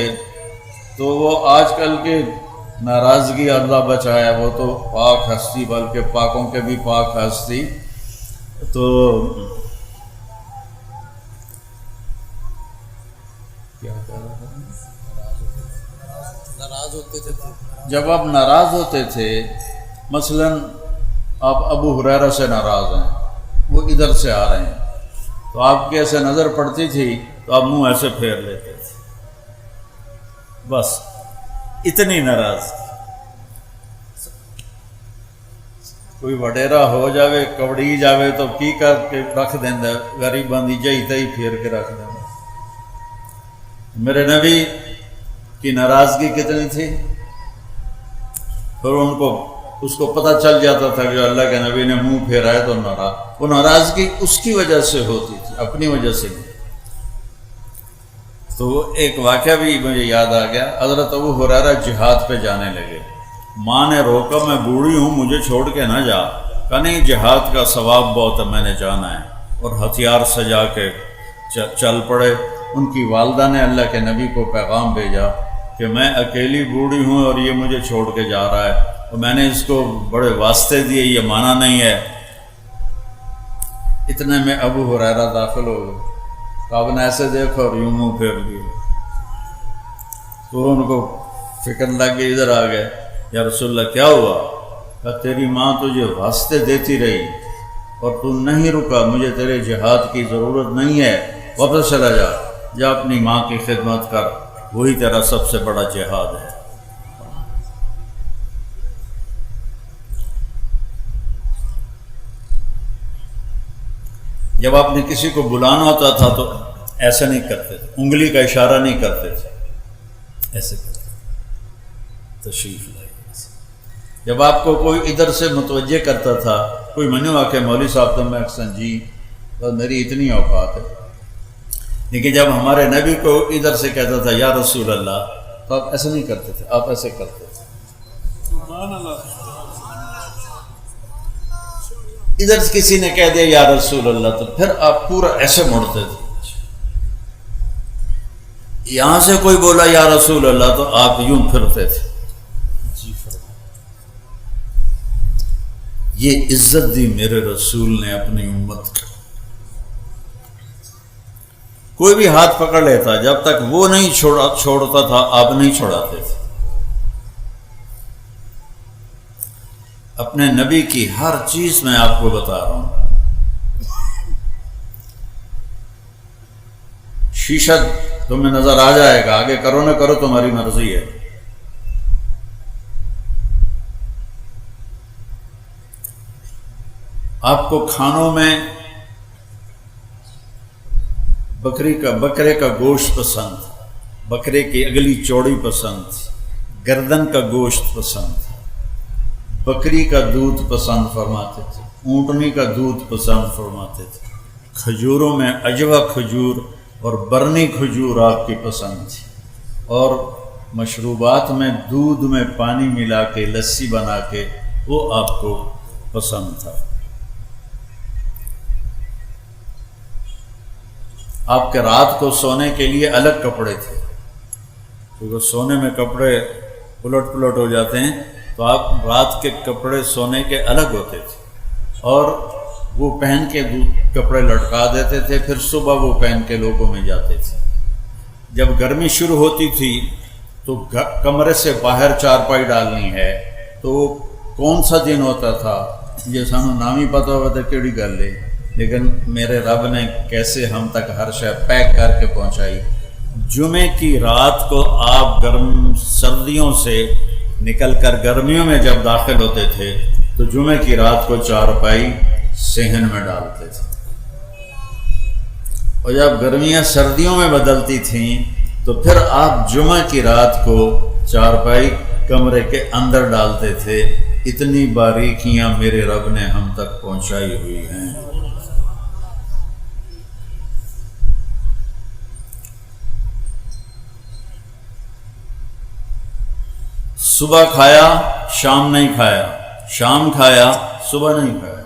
تو وہ آج کل کے ناراضگی اللہ بچایا، وہ تو پاک ہستی، بلکہ پاکوں کے بھی پاک ہستی، تو کیا کہہ رہا تھا؟ ناراض ہوتے تھے۔ جب آپ ناراض ہوتے تھے، مثلا آپ ابو ہریرہ سے ناراض ہیں، وہ ادھر سے آ رہے ہیں، تو آپ کی ایسے نظر پڑتی تھی تو آپ منہ ایسے پھیر لیتے تھے، بس اتنی ناراض۔ کوئی وڈیرا ہو جاوے، کبڑی جاوے تو کی کر کے رکھ دینا، غریباں دی جئی تئی پھیر کے رکھ دینا۔ میرے نبی کی ناراضگی کتنی تھی، پھر اس کو پتہ چل جاتا تھا کہ اللہ کے نبی نے منہ پھیرا ہے تو ناراض، وہ ناراضگی اس کی وجہ سے ہوتی تھی، اپنی وجہ سے نہیں۔ تو ایک واقعہ بھی مجھے یاد آ گیا، حضرت ابو ہریرہ جہاد پہ جانے لگے، ماں نے روکا، میں بوڑھی ہوں مجھے چھوڑ کے نہ جا، کہا نہیں جہاد کا ثواب بہت ہے، میں نے جانا ہے، اور ہتھیار سجا کے چل پڑے۔ ان کی والدہ نے اللہ کے نبی کو پیغام بھیجا کہ میں اکیلی بوڑھی ہوں اور یہ مجھے چھوڑ کے جا رہا ہے، اور میں نے اس کو بڑے واسطے دیے، یہ مانا نہیں ہے۔ اتنے میں ابو ہریرہ داخل ہو گئے، آپ نے ایسے دیکھا اور یوں منہ پھیر لیے، تو ان کو فکر لگ گئی، ادھر آ گئے، یا رسول اللہ کیا ہوا؟ کہا تیری ماں تجھے واسطے دیتی رہی اور تو نہیں رکا، مجھے تیرے جہاد کی ضرورت نہیں ہے، واپس چلا جا اپنی ماں کی خدمت کر، وہی تیرا سب سے بڑا جہاد ہے۔ جب آپ نے کسی کو بلانا ہوتا تھا تو ایسا نہیں کرتے تھے، انگلی کا اشارہ نہیں کرتے تھے، ایسے کرتے تھے، تشریف لائے۔ جب آپ کو کوئی ادھر سے متوجہ کرتا تھا، کوئی منو آ کے مولوی صاحب تو میں اکثر جی بس میری اتنی اوقات ہے، لیکن جب ہمارے نبی کو ادھر سے کہتا تھا یا رسول اللہ، تو آپ ایسے نہیں کرتے تھے، آپ ایسے کرتے تھے۔ سبحان اللہ۔ ادھر کسی نے کہہ دیا یا رسول اللہ تو پھر آپ پورا ایسے مڑتے تھے، یہاں سے کوئی بولا یا رسول اللہ تو آپ یوں پھرتے تھے۔ جی فرمائیں۔ یہ عزت دی میرے رسول نے اپنی امت کو، کوئی بھی ہاتھ پکڑ لیتا، جب تک وہ نہیں چھوڑتا تھا آپ نہیں چھوڑاتے تھے۔ اپنے نبی کی ہر چیز میں آپ کو بتا رہا ہوں۔ شیشہ تمہیں نظر آ جائے گا، آگے کرو نہ کرو تمہاری مرضی ہے۔ آپ کو کھانوں میں بکرے کا گوشت پسند، بکرے کی اگلی چوڑی پسند، گردن کا گوشت پسند، بکری کا دودھ پسند فرماتے تھے، اونٹنی کا دودھ پسند فرماتے تھے، کھجوروں میں عجوہ کھجور اور برنی کھجور آپ کی پسند تھی، اور مشروبات میں دودھ میں پانی ملا کے لسی بنا کے وہ آپ کو پسند تھا۔ آپ کے رات کو سونے کے لیے الگ کپڑے تھے، کیونکہ سونے میں کپڑے پلٹ ہو جاتے ہیں، تو آپ رات کے کپڑے سونے کے الگ ہوتے تھے، اور وہ پہن کے کپڑے لٹکا دیتے تھے، پھر صبح وہ پہن کے لوگوں میں جاتے تھے۔ جب گرمی شروع ہوتی تھی تو کمرے سے باہر چارپائی ڈالنی ہے، تو وہ کون سا دن ہوتا تھا یہ سانو نام ہی پتہ ہوتا کیڑی گل ہے، لیکن میرے رب نے کیسے ہم تک ہر شے پیک کر کے پہنچائی۔ جمعے کی رات کو آپ سردیوں سے نکل کر گرمیوں میں جب داخل ہوتے تھے تو جمعے کی رات کو چارپائی صحن میں ڈالتے تھے، اور جب گرمیاں سردیوں میں بدلتی تھیں تو پھر آپ جمعہ کی رات کو چارپائی کمرے کے اندر ڈالتے تھے۔ اتنی باریکیاں میرے رب نے ہم تک پہنچائی ہوئی ہیں۔ صبح کھایا شام نہیں کھایا، شام کھایا صبح نہیں کھایا،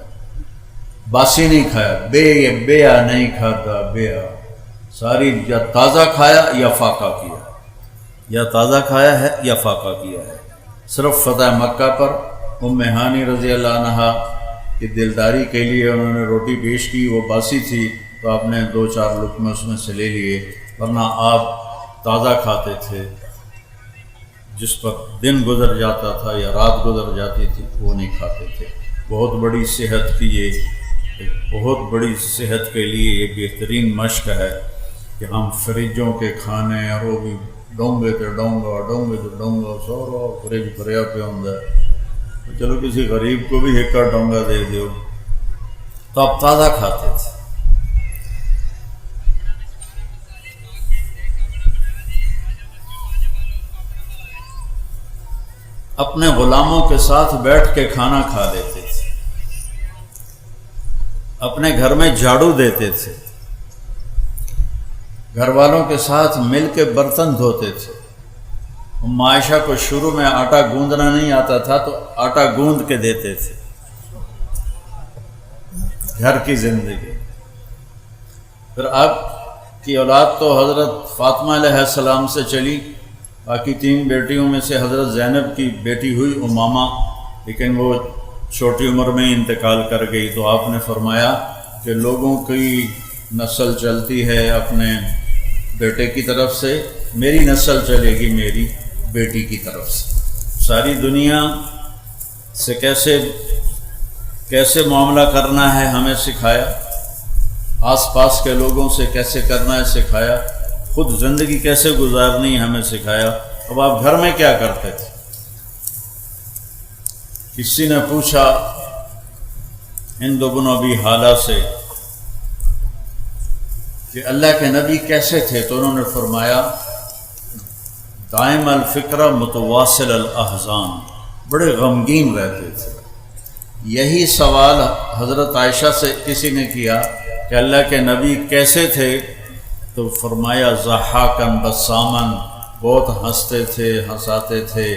باسی نہیں کھایا، بیا نہیں کھاتا، بیا ساری یا تازہ کھایا یا فاقہ کیا، یا تازہ کھایا ہے یا فاقہ کیا ہے۔ صرف فتح مکہ پر ام ہانی رضی اللہ عنہا کی دلداری کے لیے انہوں نے روٹی پیش کی، وہ باسی تھی تو آپ نے 2-4 لقمے اس میں سے لے لیے، ورنہ آپ تازہ کھاتے تھے۔ جس پر دن گزر جاتا تھا یا رات گزر جاتی تھی وہ نہیں کھاتے تھے۔ بہت بڑی صحت کی بہت بڑی صحت کے لیے یہ بہترین مشق ہے کہ ہم فریجوں کے کھانے، اور وہ بھی ڈونگے تے ڈونگا سورا فریج بھریا پہ ہوندا ہے، چلو کسی غریب کو بھی ایک ڈونگا دے دیو، تو آپ تازہ کھاتے تھے۔ اپنے غلاموں کے ساتھ بیٹھ کے کھانا کھا لیتے تھے، اپنے گھر میں جھاڑو دیتے تھے، گھر والوں کے ساتھ مل کے برتن دھوتے تھے۔ ام عائشہ کو شروع میں آٹا گوندنا نہیں آتا تھا تو آٹا گوند کے دیتے تھے۔ گھر کی زندگی۔ پھر آپ کی اولاد تو حضرت فاطمہ علیہ السلام سے چلی، باقی 3 بیٹیوں میں سے حضرت زینب کی بیٹی ہوئی امامہ، لیکن وہ چھوٹی عمر میں انتقال کر گئی، تو آپ نے فرمایا کہ لوگوں کی نسل چلتی ہے اپنے بیٹے کی طرف سے، میری نسل چلے گی میری بیٹی کی طرف سے۔ ساری دنیا سے کیسے معاملہ کرنا ہے ہمیں سکھایا، آس پاس کے لوگوں سے کیسے کرنا ہے سکھایا، خود زندگی کیسے گزارنی ہمیں سکھایا۔ اب آپ گھر میں کیا کرتے تھے؟ کسی نے پوچھا ہند بن ابی حالہ سے کہ اللہ کے نبی کیسے تھے، تو انہوں نے فرمایا دائم الفکرہ متواصل الاحزان، بڑے غمگین رہتے تھے۔ یہی سوال حضرت عائشہ سے کسی نے کیا کہ اللہ کے نبی کیسے تھے، تو فرمایا ضحاکن بسامن، بہت ہنستے تھے، ہنساتے تھے،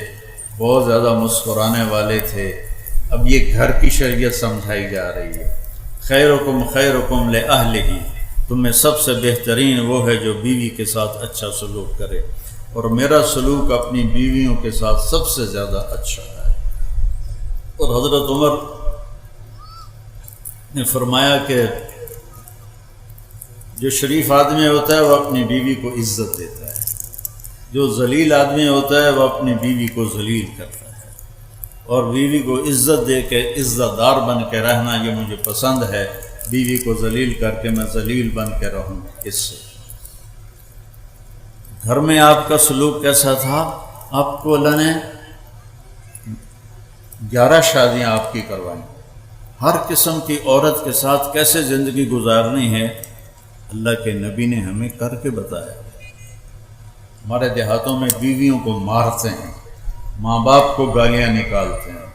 بہت زیادہ مسکرانے والے تھے۔ اب یہ گھر کی شریعت سمجھائی جا رہی ہے۔ خیرکم خیرکم لأہلہ، تم میں سب سے بہترین وہ ہے جو بیوی کے ساتھ اچھا سلوک کرے، اور میرا سلوک اپنی بیویوں کے ساتھ سب سے زیادہ اچھا ہے۔ اور حضرت عمر نے فرمایا کہ جو شریف آدمی ہوتا ہے وہ اپنی بیوی کو عزت دیتا ہے، جو ذلیل آدمی ہوتا ہے وہ اپنی بیوی کو ذلیل کرتا ہے۔ اور بیوی کو عزت دے کے عزت دار بن کے رہنا یہ مجھے پسند ہے، بیوی کو ذلیل کر کے میں ذلیل بن کے رہوں۔ اس سے گھر میں آپ کا سلوک کیسا تھا؟ آپ کو اللہ نے 11 شادیاں آپ کی کروائیں، ہر قسم کی عورت کے ساتھ کیسے زندگی گزارنی ہے اللہ کے نبی نے ہمیں کر کے بتایا۔ ہمارے دیہاتوں میں بیویوں کو مارتے ہیں، ماں باپ کو گالیاں نکالتے ہیں،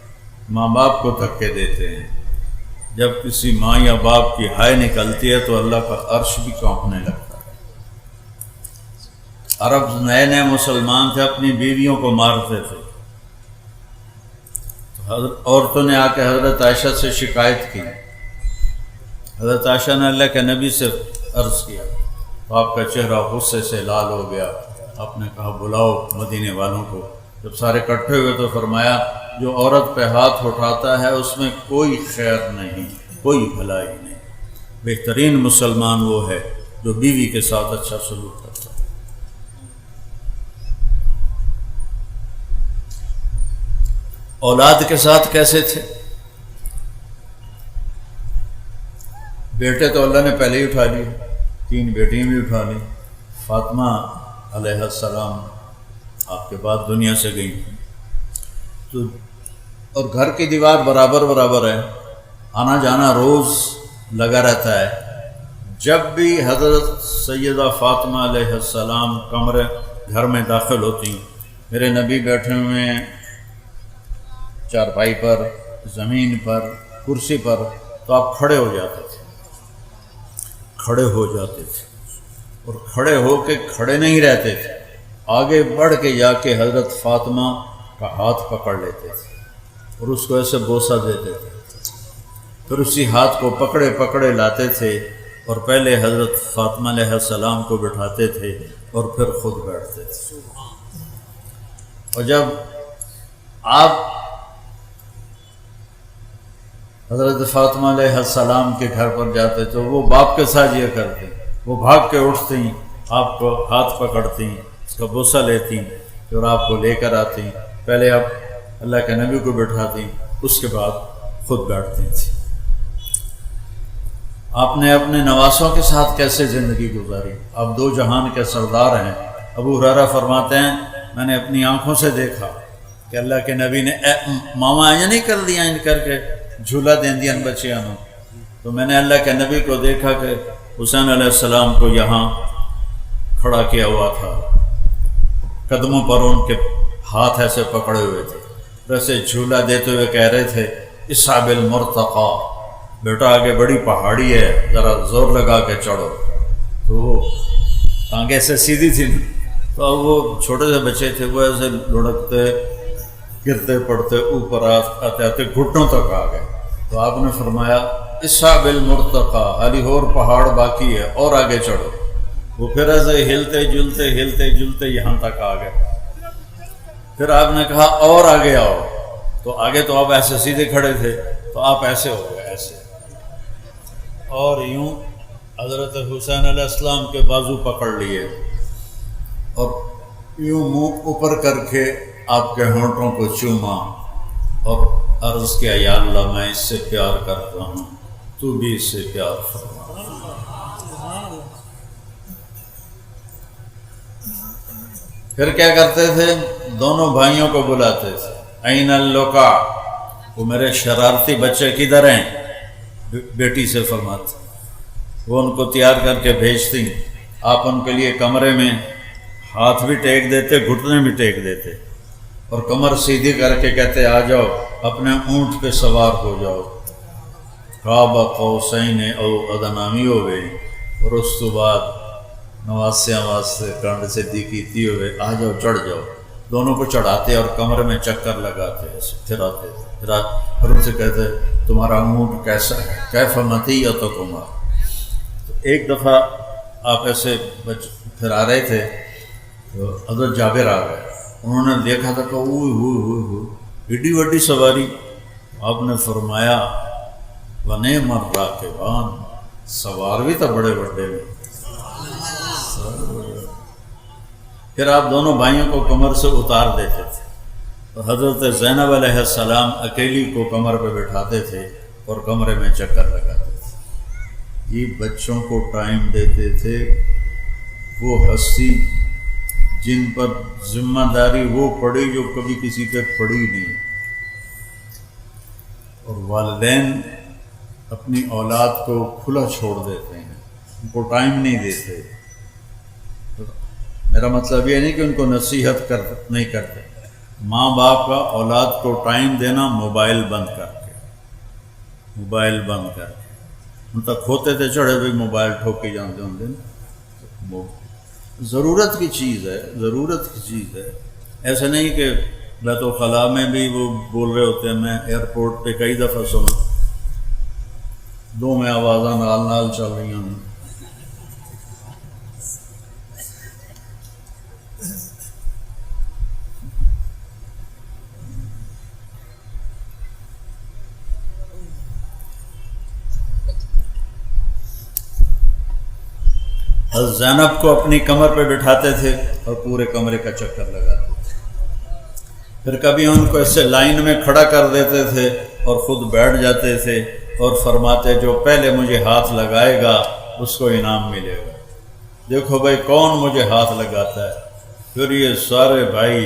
ماں باپ کو دھکے دیتے ہیں۔ جب کسی ماں یا باپ کی ہائے نکلتی ہے تو اللہ کا عرش بھی کانپنے لگتا ہے۔ عرب نئے نئے مسلمان تھے، اپنی بیویوں کو مارتے تھے۔ عورتوں نے آ کے حضرت عائشہ سے شکایت کی، حضرت عائشہ نے اللہ کے نبی سے عرض کیا تو آپ کا چہرہ غصے سے لال ہو گیا۔ آپ نے کہا بلاؤ مدینے والوں کو۔ جب سارے اکٹھے ہوئے تو فرمایا جو عورت پہ ہاتھ اٹھاتا ہے اس میں کوئی خیر نہیں، کوئی بھلائی نہیں۔ بہترین مسلمان وہ ہے جو بیوی کے ساتھ اچھا سلوک کرتا ہے۔ اولاد کے ساتھ کیسے تھے؟ بیٹے تو اللہ نے پہلے ہی اٹھا لیے، 3 بیٹیاں بھی اٹھا لی۔ فاطمہ علیہ السلام آپ کے بعد دنیا سے گئی تو، اور گھر کی دیوار برابر برابر ہے، آنا جانا روز لگا رہتا ہے۔ جب بھی حضرت سیدہ فاطمہ علیہ السلام کمرے گھر میں داخل ہوتی، میرے نبی بیٹھے ہوئے ہیں چارپائی پر، زمین پر، کرسی پر، تو آپ کھڑے ہو جاتے تھے، کھڑے ہو جاتے تھے، اور کھڑے ہو کے کھڑے نہیں رہتے تھے، آگے بڑھ کے جا کے حضرت فاطمہ کا ہاتھ پکڑ لیتے تھے اور اس کو ایسے بوسہ دیتے تھے، پھر اسی ہاتھ کو پکڑے پکڑے لاتے تھے اور پہلے حضرت فاطمہ علیہ السلام کو بٹھاتے تھے اور پھر خود بیٹھتے تھے۔ اور جب آپ حضرت فاطمہ علیہ السلام کے گھر پر جاتے تو وہ باپ کے ساتھ یہ کرتے، وہ بھاگ کے اٹھتی، آپ کو ہاتھ پکڑتی، اس کا بوسہ لیتی، پھر آپ کو لے کر آتی، پہلے آپ اللہ کے نبی کو بٹھاتی، اس کے بعد خود بیٹھتی تھی۔ آپ نے اپنے نواسوں کے ساتھ کیسے زندگی گزاری؟ آپ 2 جہان کے سردار ہیں۔ ابو ہریرہ فرماتے ہیں میں نے اپنی آنکھوں سے دیکھا کہ اللہ کے نبی نے ماما یہ نہیں کر دیا ان کر کے جھولا دین دیا بچیاں نو، تو میں نے اللہ کے نبی کو دیکھا کہ حسین علیہ السلام کو یہاں کھڑا کیا ہوا تھا، قدموں پر ان کے ہاتھ ایسے پکڑے ہوئے تھے، ویسے جھولا دیتے ہوئے کہہ رہے تھے اصحاب المرتقى، بیٹا آگے بڑی پہاڑی ہے، ذرا زور لگا کے چڑھو۔ تو وہ ٹانگیں سے سیدھی تھی، تو اب وہ چھوٹے سے بچے تھے، وہ ایسے لڑکتے گرتے پڑتے اوپر آتے آتے گھٹنوں تک آ گئے۔ تو آپ نے فرمایا اصحاب المرتقى، علی اور پہاڑ باقی ہے اور آگے چڑھو۔ وہ پھر ایسے ہلتے جلتے یہاں تک آ گئے۔ پھر آپ نے کہا اور آگے آؤ، تو آگے تو آپ ایسے سیدھے کھڑے تھے، تو آپ ایسے ہو گئے ایسے، اور یوں حضرت حسین علیہ السلام کے بازو پکڑ لیے اور یوں منہ اوپر کر کے آپ کے ہونٹوں کو چوما اور عرض کیا یا اللہ میں اس سے پیار کرتا ہوں، تو بھی اس سے پیار فرما۔ پھر کیا کرتے تھے؟ دونوں بھائیوں کو بلاتے تھے، این اللقا، وہ میرے شرارتی بچے کدھر ہیں؟ بیٹی سے فرماتے، وہ ان کو تیار کر کے بھیجتی، آپ ان کے لیے کمرے میں ہاتھ بھی ٹیک دیتے، گھٹنے بھی ٹیک دیتے، اور کمر سیدھی کر کے کہتے آ جاؤ اپنے اونٹ پہ سوار ہو جاؤ، قاب قوسین او ادنی ہوئے، اور اس تو بعد نواسیاں واسطے کنڈ سے دی کیتی ہوئے آ جاؤ چڑھ جاؤ۔ دونوں کو چڑھاتے اور کمرے میں چکر لگاتے، پھر آتے، پھر ان سے کہتے تمہارا اونٹ کیسا ہے، کیف مطیتکما۔ تو ایک دفعہ آپ ایسے پھر آ رہے تھے تو حضرت جابر آ گئے، انہوں نے دیکھا تھا کہ ایڈی وڈی سواری۔ آپ نے فرمایا وَنِعْمَ الرَّاكِبَانِ، سوار بھی تو بڑے بڑے میں۔ پھر آپ دونوں بھائیوں کو کمر سے اتار دیتے تھے، تو حضرت زینب علیہ السلام اکیلی کو کمر پہ بٹھاتے تھے اور کمرے میں چکر لگاتے تھے۔ یہ بچوں کو ٹائم دیتے تھے، وہ ہستی جن پر ذمہ داری وہ پڑی جو کبھی کسی پہ پڑی نہیں، اور والدین اپنی اولاد کو کھلا چھوڑ دیتے ہیں، ان کو ٹائم نہیں دیتے۔ میرا مطلب یہ نہیں کہ ان کو نصیحت نہیں کرتے، ماں باپ کا اولاد کو ٹائم دینا موبائل بند کر کے، موبائل بند کر کے ان تک ہوتے تھے چڑھے بھی موبائل ٹھوکی جانتے ہوں گے۔ ضرورت کی چیز ہے، ضرورت کی چیز ہے، ایسے نہیں کہ بیت الخلاء میں بھی وہ بول رہے ہوتے ہیں۔ میں ایئرپورٹ پہ کئی دفعہ سنا، دو میں آوازاں نال نال چل رہی ہیں۔ حضرت زینب کو اپنی کمر پہ بٹھاتے تھے اور پورے کمرے کا چکر لگاتے تھے۔ پھر کبھی ان کو ایسے لائن میں کھڑا کر دیتے تھے اور خود بیٹھ جاتے تھے اور فرماتے جو پہلے مجھے ہاتھ لگائے گا اس کو انعام ملے گا۔ دیکھو بھائی کون مجھے ہاتھ لگاتا ہے۔ پھر یہ سارے بھائی،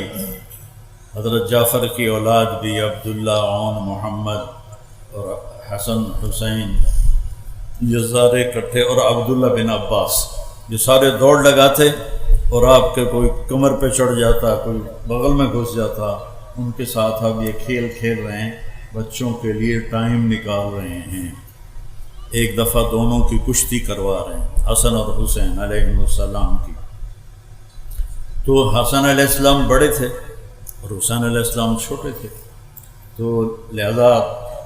حضرت جعفر کی اولاد بھی، عبداللہ، عون، محمد اور حسن، حسین، یہ سارے اکٹھے، اور عبداللہ بن عباس، یہ سارے دوڑ لگاتے اور آپ کے کوئی کمر پہ چڑھ جاتا، کوئی بغل میں گھس جاتا۔ ان کے ساتھ اب یہ کھیل کھیل رہے ہیں، بچوں کے لیے ٹائم نکال رہے ہیں۔ ایک دفعہ دونوں کی کشتی کروا رہے ہیں، حسن اور حسین علیہ السلام کی۔ تو حسن علیہ السلام بڑے تھے اور حسین علیہ السلام چھوٹے تھے، تو لہذا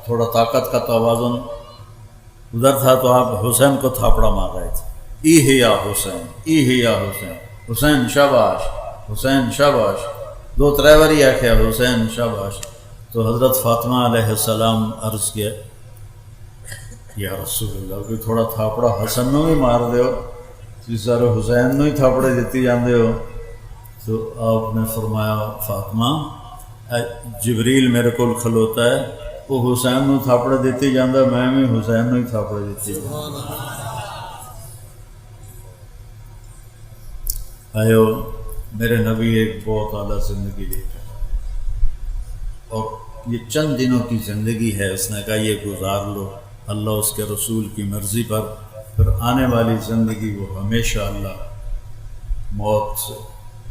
تھوڑا طاقت کا توازن ادھر تھا، تو آپ حسین کو تھاپڑا مار رہے تھے، ای یا حسین، ای یا حسین، حسین شاباش، حسین شاباش، دو ترے باری آخیا حسین شاباش۔ تو حضرت فاطمہ علیہ السلام عرض کیا یا رسول اللہ کوئی تھوڑا تھاپڑا حسن نو بھی مار دیو، جس سارے حسین نو ہی تھاپڑے دیتی جاندے ہو۔ تو آپ نے فرمایا فاطمہ جبریل میرے کو کھلوتا ہے، وہ حسین نو تھاپڑے دیتی جاندہ، میں بھی حسین نو ہی تھاپڑے دیتی جاندہ۔ آئیو میرے نبی ایک بہت اعلیٰ زندگی لے کر، اور یہ چند دنوں کی زندگی ہے، اس نے کہا یہ گزار لو اللہ اس کے رسول کی مرضی پر، پھر آنے والی زندگی وہ ہمیشہ اللہ موت سے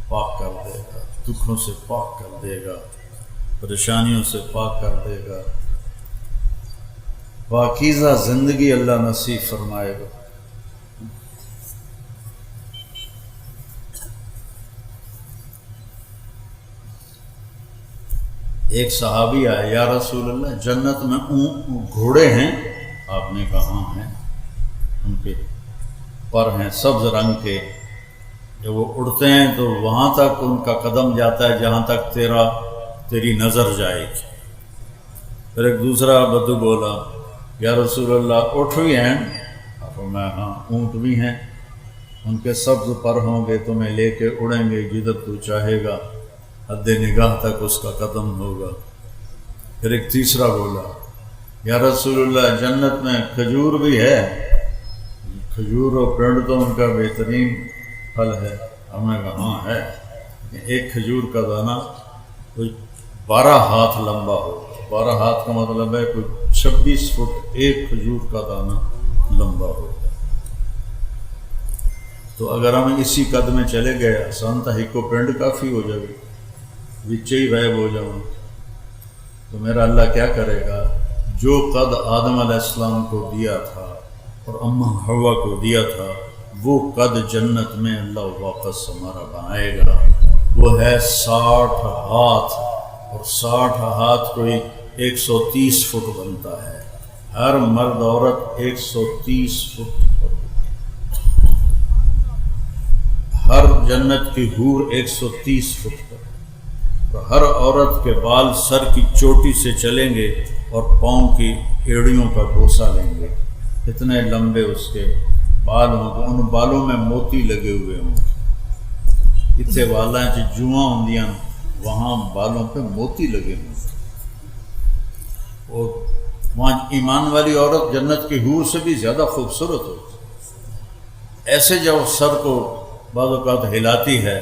پاک کر دے گا، دکھوں سے پاک کر دے گا، پریشانیوں سے پاک کر دے گا، پاکیزہ زندگی اللہ نصیب فرمائے گا۔ ایک صحابی آئے، یا رسول اللہ جنت میں گھوڑے ہیں؟ آپ نے کہا ہاں ہیں، ان کے پر ہیں سبز رنگ کے، جب وہ اڑتے ہیں تو وہاں تک ان کا قدم جاتا ہے جہاں تک تیری نظر جائے گی۔ پھر ایک دوسرا بدو بولا یا رسول اللہ اونٹ بھی ہیں؟ آپ میں ہاں اونٹ بھی ہیں، ان کے سبز پر ہوں گے، تمہیں لے کے اڑیں گے جدھر تو چاہے گا، حد نگاہ تک اس کا قدم ہوگا۔ پھر ایک تیسرا بولا یا رسول اللہ جنت میں کھجور بھی ہے؟ کھجور اور پیڑ تو ان کا بہترین پھل ہے۔ ہم نے کہا ہاں ہے، ایک کھجور کا دانہ کوئی 12 ہاتھ لمبا ہو، 12 ہاتھ کا مطلب ہے کوئی 26 فٹ ایک کھجور کا دانہ لمبا ہو۔ تو اگر ہم اسی قد میں چلے گئے آسان تھا، ہی کو پینڈ کافی ہو جائے، بچے ہی غائب ہو جاؤں، تو میرا اللہ کیا کرے گا؟ جو قد آدم علیہ السلام کو دیا تھا اور اماں حوا کو دیا تھا، وہ قد جنت میں اللہ واپس ہمارا بنائے گا۔ وہ ہے 60 ہاتھ، اور 60 ہاتھ کوئی 130 فٹ بنتا ہے، ہر مرد عورت 130 فٹ، ہر جنت کی حور 130 فٹ پر، اور ہر عورت کے بال سر کی چوٹی سے چلیں گے اور پاؤں کی ایڑیوں کا بوسہ لیں گے، اتنے لمبے اس کے بال ہوں گے، ان بالوں میں موتی لگے ہوئے ہوں گے، اتنے والاں چ جواں ہوندیاں، وہاں بالوں پہ موتی لگے ہوئے، اور وہاں ایمان والی عورت جنت کی حور سے بھی زیادہ خوبصورت ہوتی، ایسے جب سر کو بعض اوقات ہلاتی ہے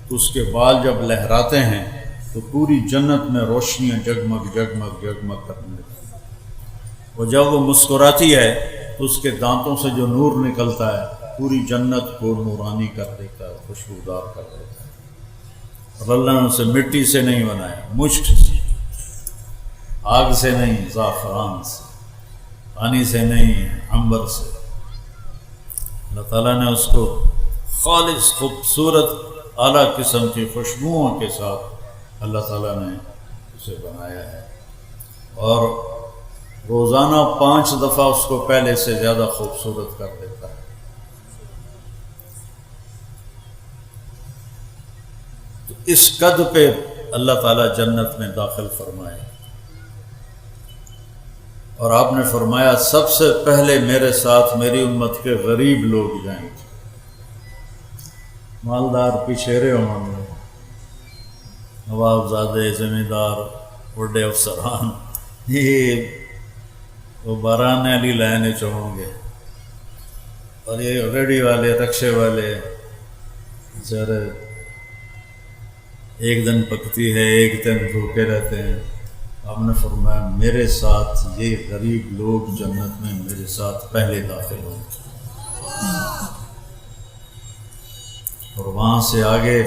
تو اس کے بال جب لہراتے ہیں تو پوری جنت میں روشنیاں جگمگ جگمگ جگمگ کرنے لگتی ہیں، اور جب وہ مسکراتی ہے تو اس کے دانتوں سے جو نور نکلتا ہے پوری جنت کو نورانی کر دیتا ہے، خوشبودار کر دیتا ہے۔ اور اللہ نے اسے مٹی سے نہیں بنایا، مشک سے، آگ سے نہیں، زعفران سے، پانی سے نہیں، عنبر سے۔ اللہ تعالیٰ نے اس کو خالص خوبصورت اعلیٰ قسم کی خوشبوؤں کے ساتھ اللہ تعالیٰ نے اسے بنایا ہے، اور روزانہ 5 دفعہ اس کو پہلے سے زیادہ خوبصورت کر دیتا ہے۔ تو اس قد پہ اللہ تعالیٰ جنت میں داخل فرمائے، اور آپ نے فرمایا سب سے پہلے میرے ساتھ میری امت کے غریب لوگ جائیں گے، مالدار پچھیرے ہوں گے، نواب زادے، زمیندار، بڑے افسران، یہ وہ باران علی لائنے ہوں گے، اور یہ ریڑھی والے، رکشے والے بیچارے ایک دن پکتی ہے ایک دن بھوکے رہتے ہیں۔ آپ نے فرمایا میرے ساتھ یہ غریب لوگ جنت میں میرے ساتھ پہلے داخل ہوں گے، اور وہاں سے آگے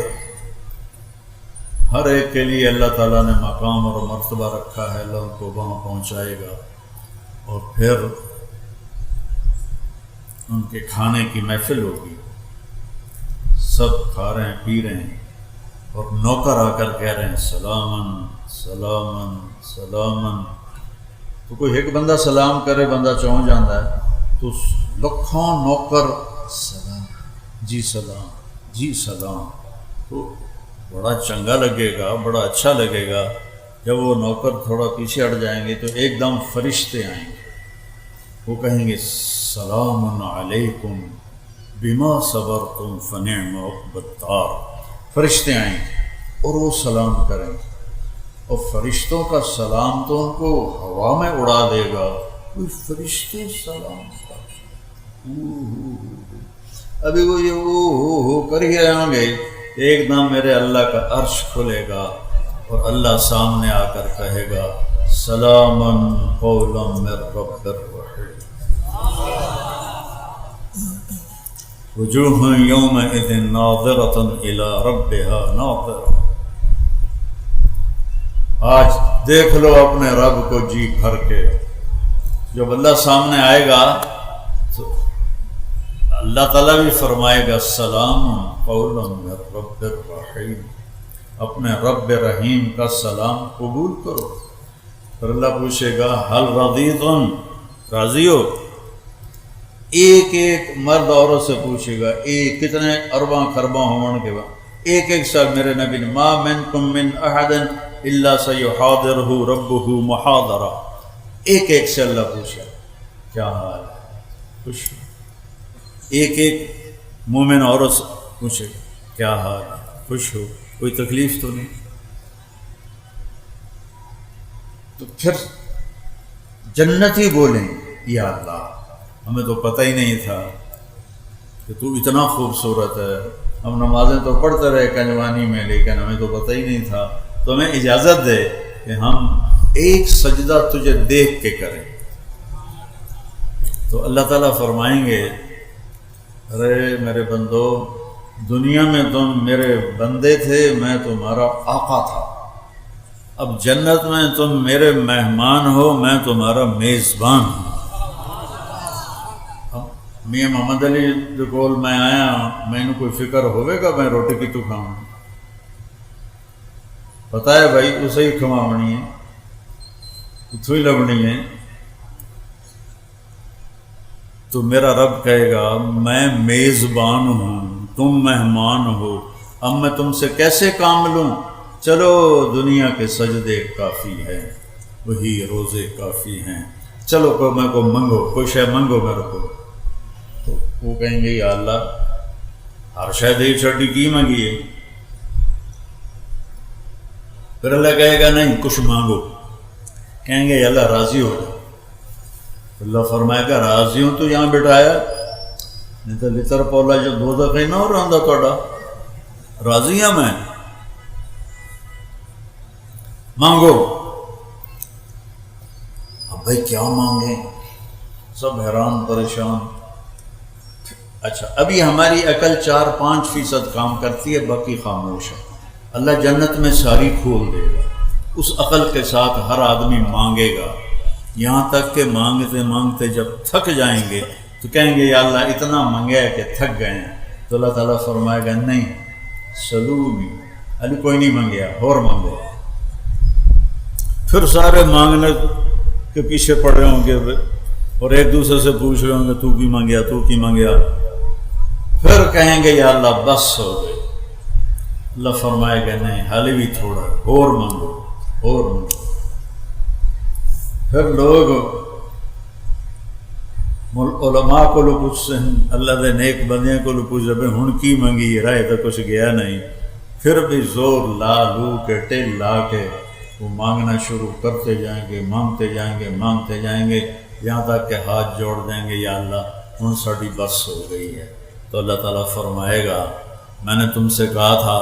ہر ایک کے لیے اللہ تعالیٰ نے مقام اور مرتبہ رکھا ہے، اللہ ان کو وہاں پہنچائے گا، اور پھر ان کے کھانے کی محفل ہوگی، سب کھا رہے ہیں پی رہے ہیں، اور نوکر آ کر کہہ رہے ہیں سلامن سلامن سلامن۔ تو کوئی ایک بندہ سلام کرے بندہ چون جاتا ہے، تو لکھوں نوکر سلام، جی سلام، جی سلام، تو بڑا چنگا لگے گا، بڑا اچھا لگے گا۔ جب وہ نوکر تھوڑا پیچھے ہٹ جائیں گے تو ایک دم فرشتے آئیں گے، وہ کہیں گے سلام علیکم بما صبرتم فنعم عقبی الدار۔ فرشتے آئیں گے اور وہ سلام کریں گے، اور فرشتوں کا سلام تو ان کو ہوا میں اڑا دے گا، کوئی فرشتے سلام کر، ابھی وہ یہ ہو کر ہی رہیں گے، ایک دم میرے اللہ کا عرش کھلے گا اور اللہ سامنے آ کر کہے گا سلامن قولا من رب الرحیم، وجوہ یومئذ ناظرۃ الی ربها ناظرۃ۔ آج دیکھ لو اپنے رب کو جی بھر کے، جب اللہ سامنے آئے گا تو اللہ تعالیٰ بھی فرمائے گا سلام قولا من رب الرحیم، اپنے رب رحیم کا سلام قبول کرو۔ پھر اللہ پوچھے گا حل رضیتم، راضی ہو؟ ایک ایک مرد عورت سے پوچھے گا، ایک کتنے ارباں خرباں ہونے کے بعد ایک ایک سال میرے نبی نے ما منکم من احد الا سیحاضرہ ربہ محاضرہ، ایک ایک سے اللہ پوچھا کیا حال ہے، خوش ہو؟ ایک ایک مومن عورت سے پوچھے کیا حال ہے، خوش ہو، کوئی تکلیف تو نہیں؟ تو پھر جنتی بولیں یا اللہ ہمیں تو پتہ ہی نہیں تھا کہ تو اتنا خوبصورت ہے، ہم نمازیں تو پڑھتے رہے کنجوانی میں لیکن ہمیں تو پتہ ہی نہیں تھا، تو ہمیں اجازت دے کہ ہم ایک سجدہ تجھے دیکھ کے کریں۔ تو اللہ تعالیٰ فرمائیں گے ارے میرے بندو، دنیا میں تم میرے بندے تھے، میں تمہارا آقا تھا، اب جنت میں تم میرے مہمان ہو، میں تمہارا میزبان ہوں۔ میاں محمد علی جو کول میں آیا میں نے کوئی فکر ہوئے گا میں روٹی کی تو کھاؤں، پتہ ہے بھائی اسے ہی کھماونی ہے، اتھو ہی لبنی ہے۔ تو میرا رب کہے گا میں میزبان ہوں، تم مہمان ہو، اب میں تم سے کیسے کام لوں؟ چلو دنیا کے سجدے کافی ہیں، وہی روزے کافی ہیں، چلو کو میں کو منگو، کوئی شے منگو میرے کو۔ تو وہ کہیں گے یا اللہ ہر شے دی چھٹی کی منگی ہے، پھر اللہ کہے گا نہیں کچھ مانگو، کہیں گے اللہ راضی ہو جا، اللہ فرمائے گا راضی ہوں تو یہاں بٹھایا، نہیں تو لطر پولا جو دو دفعہ نہ ہو رہا تھوڑا، راضی ہوں میں، مانگو۔ اب بھائی کیا مانگیں، سب حیران پریشان۔ اچھا ابھی ہماری عقل 4-5% کام کرتی ہے، باقی خاموش ہے۔ اللہ جنت میں ساری کھول دے گا، اس عقل کے ساتھ ہر آدمی مانگے گا، یہاں تک کہ مانگتے مانگتے جب تھک جائیں گے تو کہیں گے یا اللہ اتنا مانگا ہے کہ تھک گئے ہیں، تو اللہ تعالیٰ فرمائے گا نہیں سلونی، علی کوئی نہیں مانگیا اور مانگو۔ پھر سارے مانگنے کے پیچھے پڑے ہوں گے اور ایک دوسرے سے پوچھ رہے ہوں گے تو کی مانگیا، تو کی مانگیا، پھر کہیں گے یا اللہ بس ہو گئے، اللہ فرمائے گا نہیں حالی بھی تھوڑا اور مانگو اور مانگو۔ پھر لوگ علماء کو پوچھتے ہیں، اللہ دے نیک بندیاں کو پوچھتے ہیں ہن کی منگی، رائے تو کچھ گیا نہیں، پھر بھی زور لا لو کے ٹل لا کے وہ مانگنا شروع کرتے جائیں گے، مانگتے جائیں گے، مانگتے جائیں گے، یہاں تک کہ ہاتھ جوڑ دیں گے یا اللہ ہن ساڑی بس ہو گئی ہے۔ تو اللہ تعالیٰ فرمائے گا میں نے تم سے کہا تھا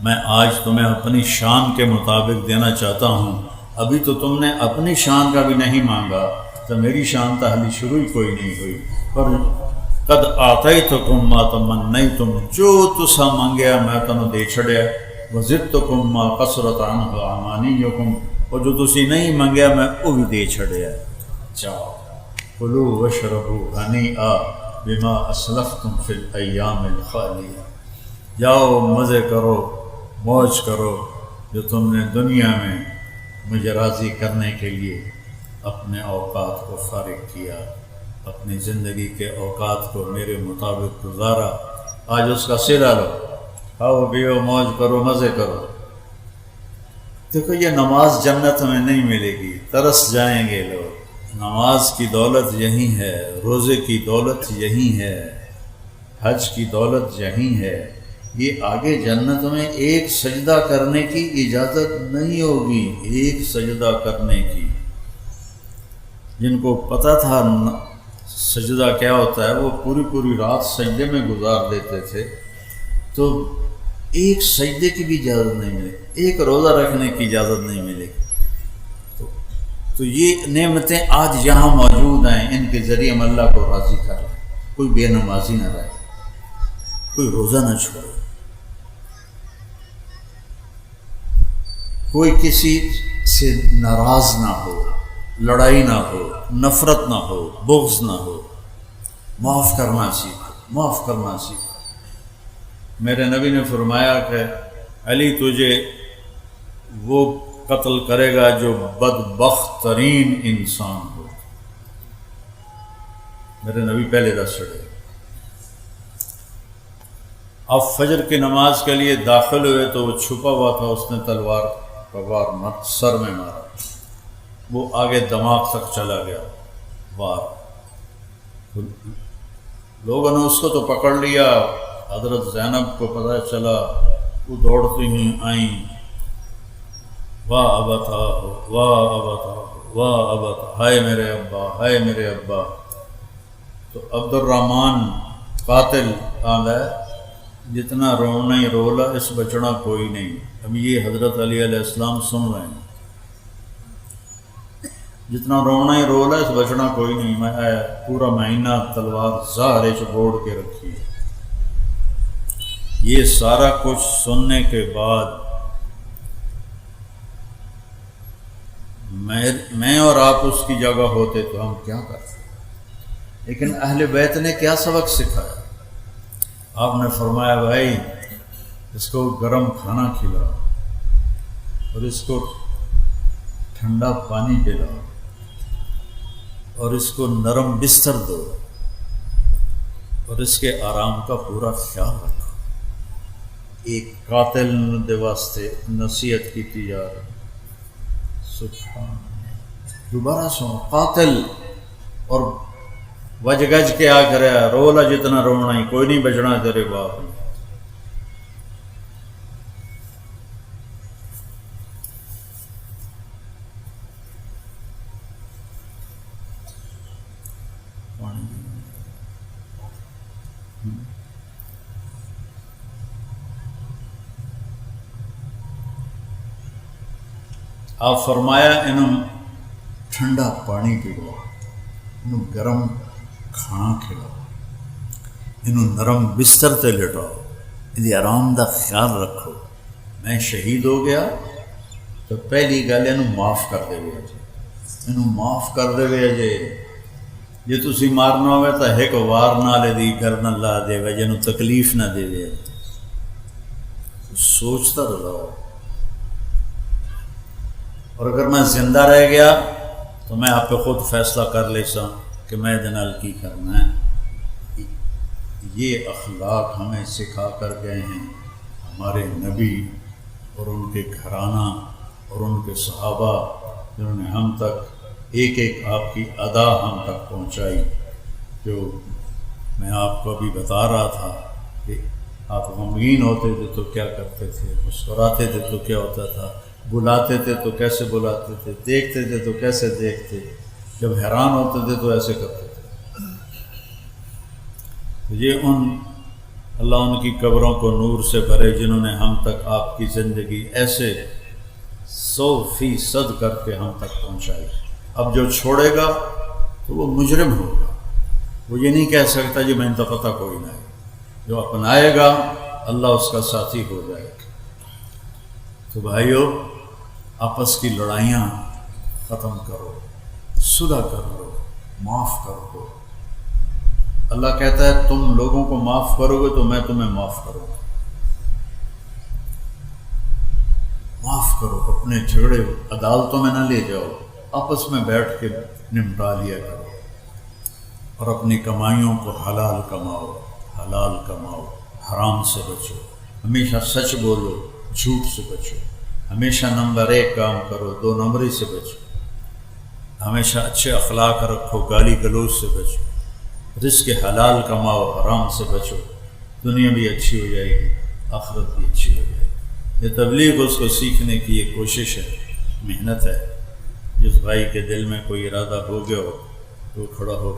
میں آج تمہیں اپنی شان کے مطابق دینا چاہتا ہوں، ابھی تو تم نے اپنی شان کا بھی نہیں مانگا، تو میری شان تو حالی شروع ہی کوئی نہیں ہوئی، پر قد آتیتکم ما تمنیتم، جو تسا مانگیا میں تنوں دے چھڑیا، وزدتکم ما قصرت عنہ امانیکم، اور جو تسی نہیں مانگیا میں وہ بھی دے چھڑیا۔ جاؤ کلوا واشربوا ہنیئا بما اسلفتم فی الایام الخالیہ، جاؤ مزے کرو موج کرو جو تم نے دنیا میں مجھے راضی کرنے کے لیے اپنے اوقات کو فارغ کیا، اپنی زندگی کے اوقات کو میرے مطابق گزارا، آج اس کا صلہ لو، کھاؤ پیو موج کرو مزے کرو۔ دیکھو یہ نماز جنت میں نہیں ملے گی، ترس جائیں گے لوگ، نماز کی دولت یہی ہے، روزے کی دولت یہی ہے، حج کی دولت یہی ہے، یہ آگے جنت میں ایک سجدہ کرنے کی اجازت نہیں ہوگی، ایک سجدہ کرنے کی۔ جن کو پتہ تھا سجدہ کیا ہوتا ہے وہ پوری رات سجدے میں گزار دیتے تھے، تو ایک سجدے کی بھی اجازت نہیں ملے، ایک روزہ رکھنے کی اجازت نہیں ملے گی۔ تو یہ نعمتیں آج یہاں موجود ہیں، ان کے ذریعے ہم اللہ کو راضی کر لیں، کوئی بے نمازی نہ رہے، کوئی روزہ نہ چھوڑے، کوئی کسی سے ناراض نہ ہو، لڑائی نہ ہو، نفرت نہ ہو، بغض نہ ہو، معاف کرنا سیکھو، معاف کرنا سیکھو۔ میرے نبی نے فرمایا کہ علی تجھے وہ قتل کرے گا جو بدبخت ترین انسان ہو، میرے نبی پہلے دس چڑھے۔ اب فجر کی نماز کے لیے داخل ہوئے تو وہ چھپا ہوا تھا، اس نے تلوار کا وار سر میں مارا، وہ آگے دماغ تک چلا گیا وار، لوگوں نے اس کو تو پکڑ لیا، حضرت زینب کو پتہ چلا، وہ دوڑتی ہی آئیں، واہ ابتا واہ ابتا واہ ابتا، ہائے میرے ابا ہائے میرے ابا۔ تو عبد الرحمن قاتل آندا ہے جتنا رونا ہی رولا اس بچنا کوئی نہیں۔ اب یہ حضرت علی علیہ السلام سن رہے ہیں، جتنا رونا ہی رولا اس بچنا کوئی نہیں، میں پورا مہینہ تلوار ظاہرے چبوڑ کے رکھی۔ یہ سارا کچھ سننے کے بعد میں اور آپ اس کی جگہ ہوتے تو ہم کیا کرتے؟ لیکن اہل بیت نے کیا سبق سکھایا؟ آپ نے فرمایا بھائی اس کو گرم کھانا کھلاؤ اور اس کو ٹھنڈا پانی پلاؤ اور اس کو نرم بستر دو اور اس کے آرام کا پورا خیال رکھو۔ ایک قاتل دے واسطے نصیحت کی تجارت، سبحان، دوبارہ سو قاتل اور وج گج کے آ کر رولا جتنا رونا ہی، کوئی نہیں بچنا تیرے باپ نے۔ آپ فرمایا انہوں ٹھنڈا پانی پلاؤ، انہوں گرم کھانا کھلاؤ، انہوں نرم بستر تے لٹاؤ، یہ آرام دا خیال رکھو۔ میں شہید ہو گیا تو پہلی گل انہوں معاف کر دے گے جی، انہوں معاف کر دے گے جی۔ جی تسی مارنا ہوئے تو ایک وار نہ لے دی گردن لا دے گا، جنہوں تکلیف نہ دے دے۔ سوچتا رہو، اور اگر میں زندہ رہ گیا تو میں آپ پہ خود فیصلہ کر لے سا کہ میں جنال کی کرنا ہے۔ یہ اخلاق ہمیں سکھا کر گئے ہیں ہمارے نبی اور ان کے گھرانہ اور ان کے صحابہ، جنہوں نے ہم تک ایک ایک آپ کی ادا ہم تک پہنچائی۔ جو میں آپ کو ابھی بتا رہا تھا کہ آپ غمگین ہوتے تھے تو کیا کرتے تھے، مسکراتے تھے تو کیا ہوتا تھا، بلاتے تھے تو کیسے بلاتے تھے، دیکھتے تھے تو کیسے دیکھتے، جب حیران ہوتے تھے تو ایسے کرتے تھے۔ یہ اللہ ان کی قبروں کو نور سے بھرے جنہوں نے ہم تک آپ کی زندگی ایسے 100% کر کے ہم تک پہنچائی۔ اب جو چھوڑے گا تو وہ مجرم ہوگا، وہ یہ نہیں کہہ سکتا جی میں تو پتہ کوئی نہ ہے۔ جو اپنائے گا اللہ اس کا ساتھی ہو جائے گا۔ تو بھائیو، آپس کی لڑائیاں ختم کرو، صلح کر لو، معاف کر دو۔ اللہ کہتا ہے تم لوگوں کو معاف کرو گے تو میں تمہیں معاف کروں گا۔ معاف کرو، اپنے جھگڑے عدالتوں میں نہ لے جاؤ، آپس میں بیٹھ کے نمٹا لیا کرو، اور اپنی کمائیوں کو حلال کماؤ، حلال کماؤ، حرام سے بچو، ہمیشہ سچ بولو، جھوٹ سے بچو، ہمیشہ نمبر 1 کام کرو، 2 نمبری سے بچو، ہمیشہ اچھے اخلاق رکھو، گالی گلوچ سے بچو، رزق حلال کماؤ، حرام سے بچو، دنیا بھی اچھی ہو جائے گی، آخرت بھی اچھی ہو جائے گی۔ یہ تبلیغ اس کو سیکھنے کی یہ کوشش ہے، محنت ہے۔ جس بھائی کے دل میں کوئی ارادہ ہو گیا ہو تو کھڑا ہو